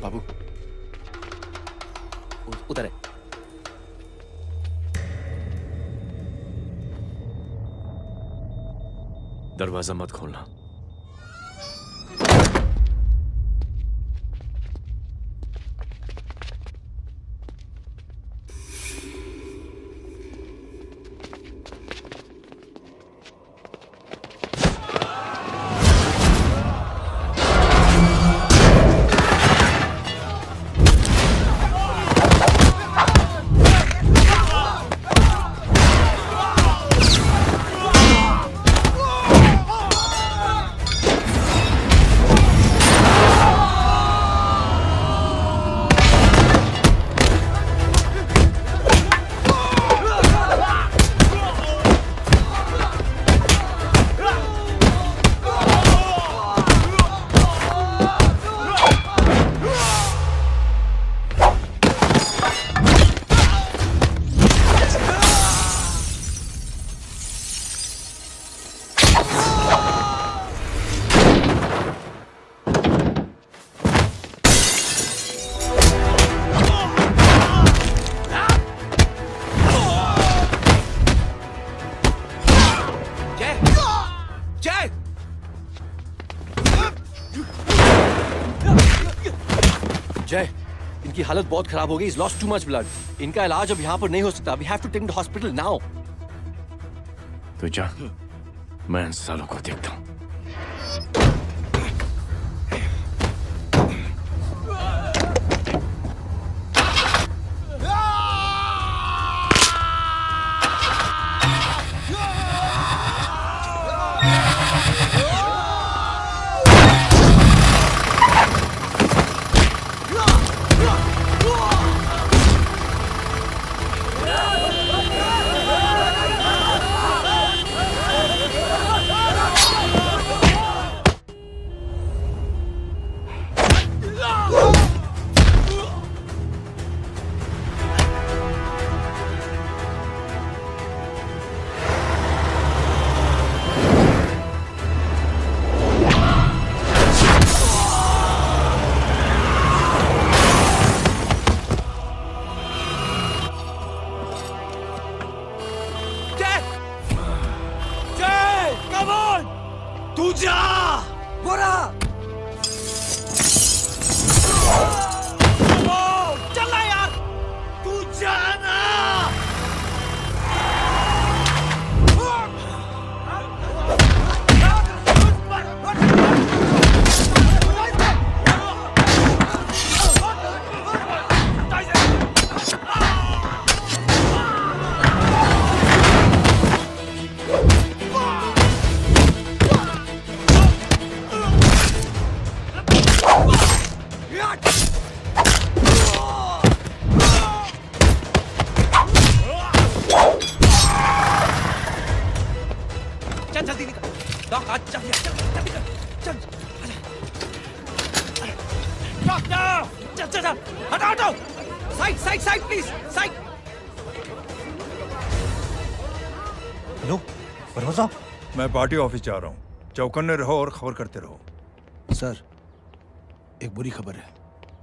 बाबू उधर है। दरवाजा मत खोलना। जय, इनकी हालत बहुत खराब हो गई। He's lost too much blood. इनका इलाज अब यहाँ पर नहीं हो सकता। We have to take him to hospital now. तो जा, मैं इन सालों को देखता हूँ। तू जा गोरा। चल यार, तू जाना। चल जल्दी निकल। डॉक आज जल्दी जल्दी चल। डॉक्टर चल चल चल हटाओ हटाओ। Side side side please side. Hello परवा साहब, मैं पार्टी ऑफिस जा रहा हूँ। चौकन्ने रहो और खबर करते रहो। सर, एक बुरी खबर है।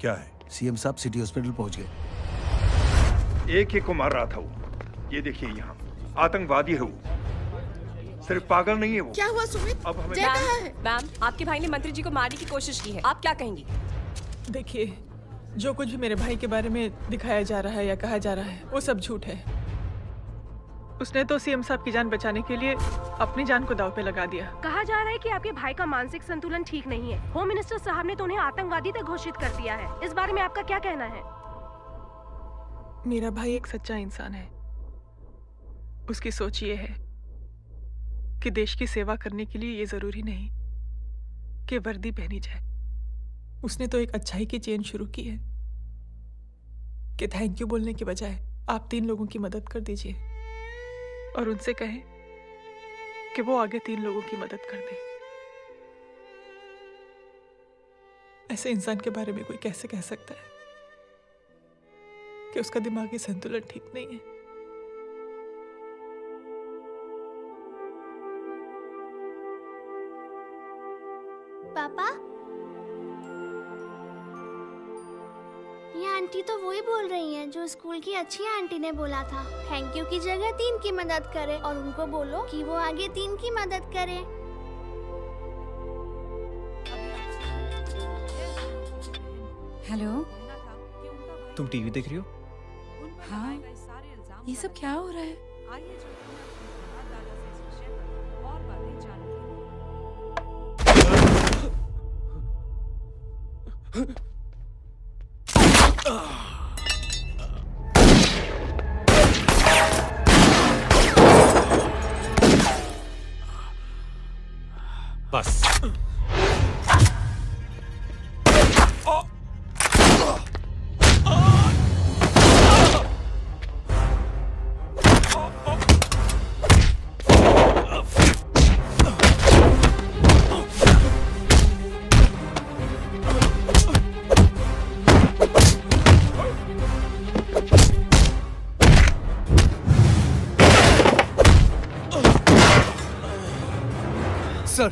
क्या है? सीएम साहब सिटी हॉस्पिटल पहुंच गए। एक ही को मार रहा था वो। ये देखिए यहाँ आतंकवादी है वो, सिर्फ पागल नहीं है वो। क्या हुआ सुमित? अब हमें जय कहाँ है? मैम, आपके भाई ने मंत्री जी को मारने की कोशिश की है, आप क्या कहेंगी? देखिए, जो कुछ भी मेरे भाई के बारे में दिखाया जा रहा है या कहा जा रहा है वो सब झूठ है। उसने तो सीएम साहब की जान बचाने के लिए अपनी जान को दांव पे लगा दिया। कहा जा रहा है कि आपके भाई का मानसिक संतुलन ठीक नहीं है। होम मिनिस्टर साहब ने तो उन्हें आतंकवादी तक घोषित कर दिया है। इस बारे में आपका क्या कहना है? मेरा भाई एक सच्चा इंसान है। उसकी सोच ये है कि देश की सेवा करने के लिए ये जरूरी नहीं कि वर्दी पहनी जाए। उसने तो एक अच्छाई की चेन शुरू की है कि थैंक यू बोलने के बजाय आप 3 लोगों की मदद कर दीजिए और उनसे कहें कि वो आगे 3 लोगों की मदद कर दे। ऐसे इंसान के बारे में कोई कैसे कह सकता है कि उसका दिमागी संतुलन ठीक नहीं है? पापा, ये आंटी तो वही बोल रही हैं जो स्कूल की अच्छी आंटी ने बोला था। थैंक यू की जगह 3 की मदद करे और उनको बोलो कि वो आगे 3 की मदद करे। हेलो, तुम टीवी देख रही हो? हाँ, ये सब क्या हो रहा है? बस सर,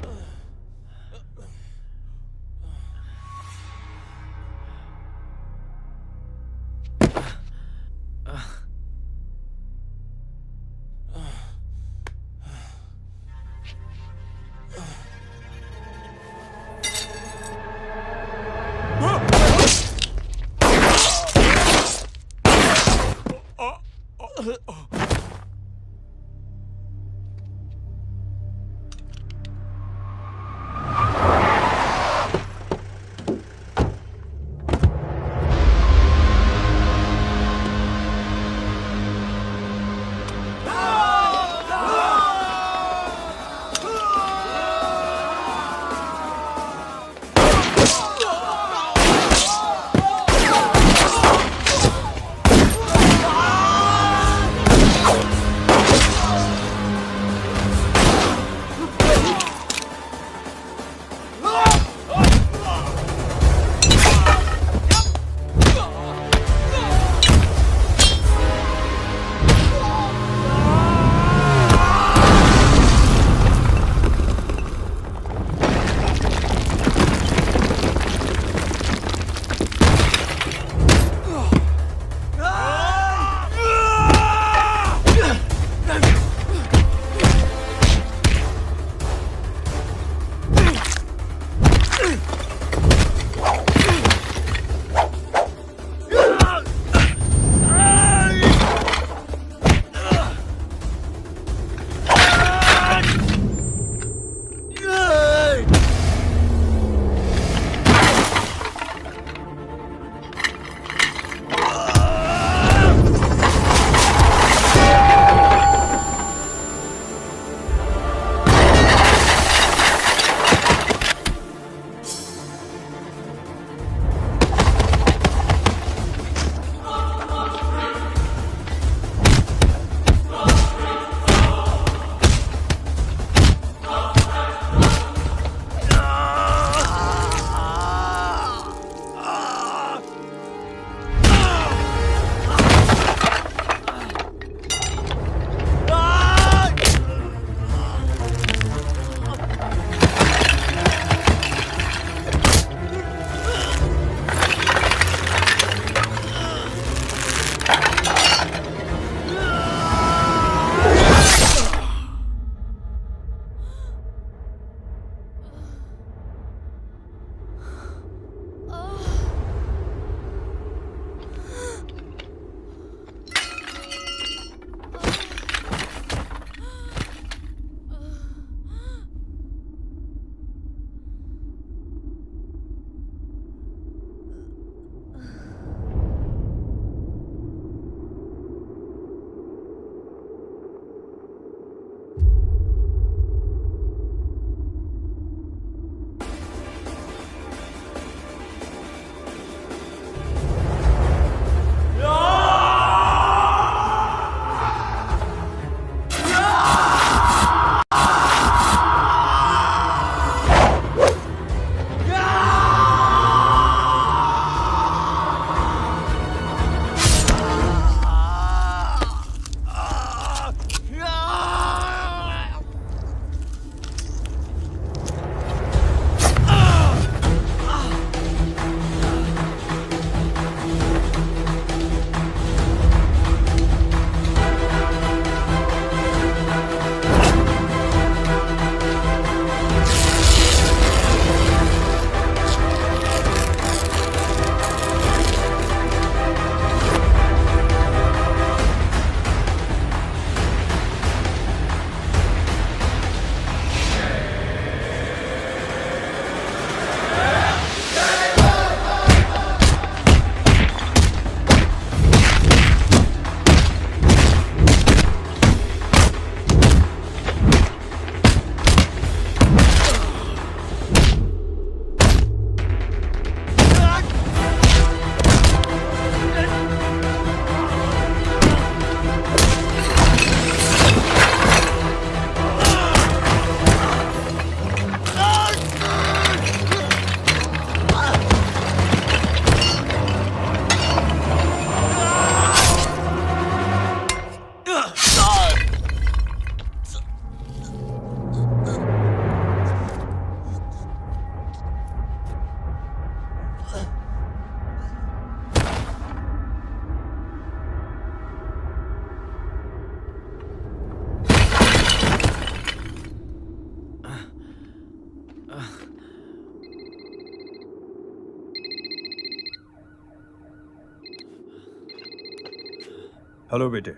हेलो बेटे।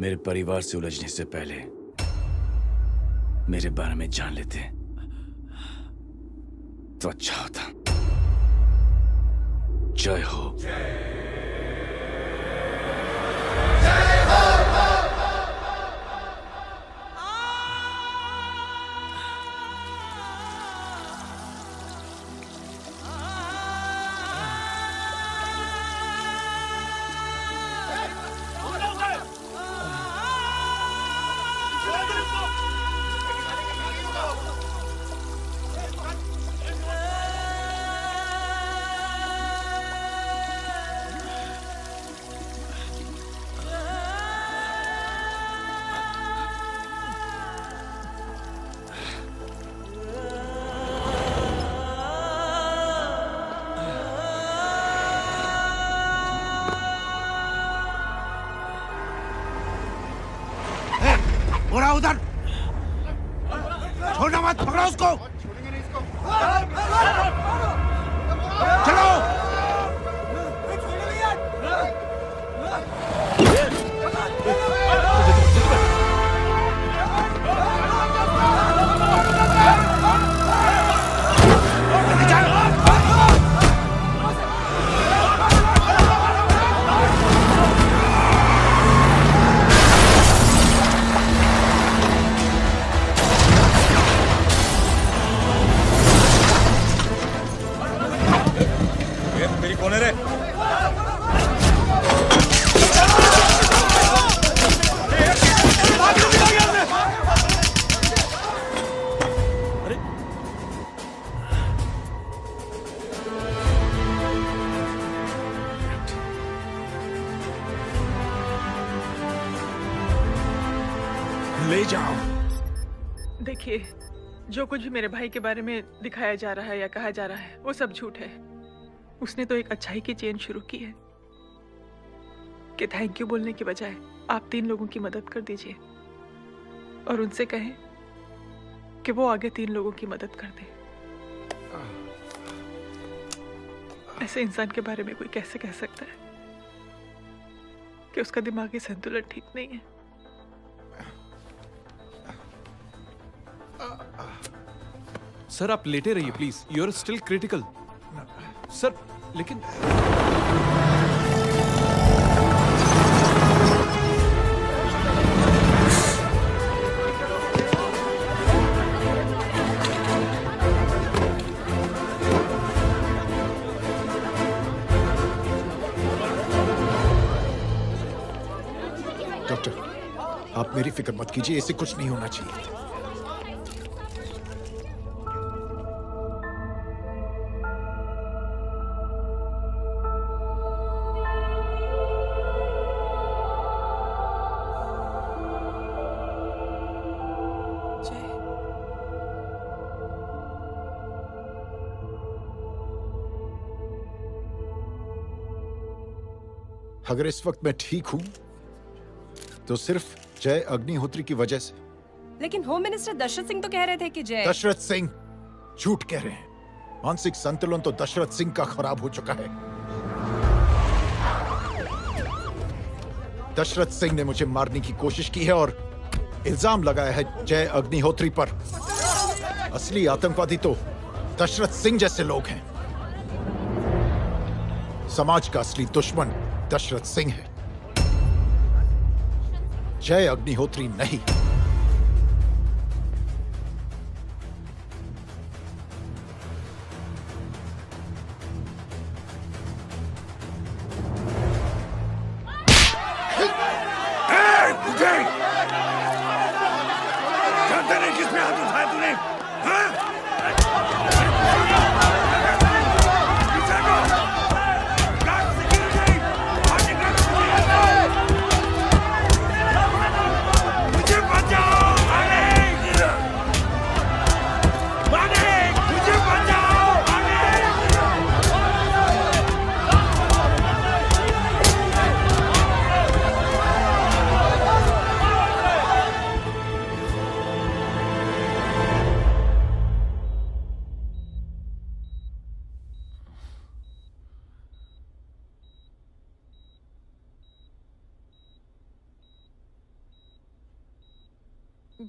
मेरे परिवार से उलझने से पहले मेरे बारे में जान लेते तो अच्छा होता। जय हो। बुरा उधर छोड़ना मत, पकड़ो उसको। चलो। मेरी कौन है रे? ले जाओ। देखिए, जो कुछ भी मेरे भाई के बारे में दिखाया जा रहा है या कहा जा रहा है वो सब झूठ है। उसने तो एक अच्छाई की चेन शुरू की है कि थैंक यू बोलने की बजाय आप 3 लोगों की मदद कर दीजिए और उनसे कहें कि वो आगे 3 लोगों की मदद कर दे। ऐसे इंसान के बारे में कोई कैसे कह सकता है कि उसका दिमागी संतुलन ठीक नहीं है? सर आप लेटे रहिए please, you are still critical. Sir लेकिन डॉक्टर, आप मेरी फिक्र मत कीजिए, इसे कुछ नहीं होना चाहिए। अगर इस वक्त मैं ठीक हूं तो सिर्फ जय अग्निहोत्री की वजह से। लेकिन होम मिनिस्टर दशरथ सिंह तो कह रहे थे कि जय। दशरथ सिंह झूठ कह रहे हैं। मानसिक संतुलन तो दशरथ सिंह का खराब हो चुका है। दशरथ सिंह ने मुझे मारने की कोशिश की है और इल्जाम लगाया है जय अग्निहोत्री पर। असली आतंकवादी तो दशरथ सिंह जैसे लोग हैं। समाज का असली दुश्मन दशरथ सिंह है, जय अग्निहोत्री नहीं। जानते नहीं किस पे हाथ उठाया तूने?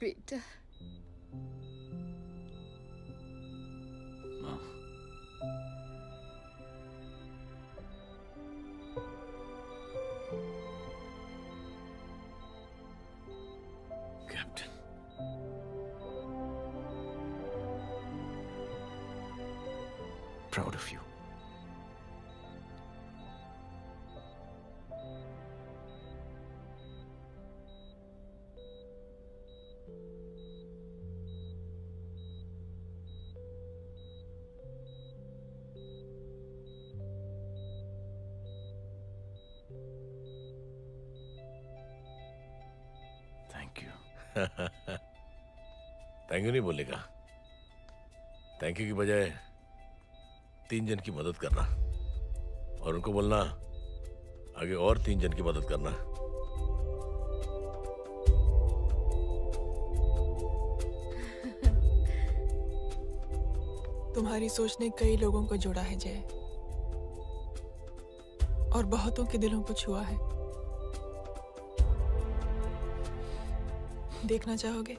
बेटा captain, proud of you. Thank you. Thank you नहीं बोलेगा। थैंक यू की बजाय 3 जन की मदद करना और उनको बोलना आगे और 3 जन की मदद करना। तुम्हारी सोच ने कई लोगों को जोड़ा है जय, और बहुतों के दिलों को छुआ है। देखना चाहोगे?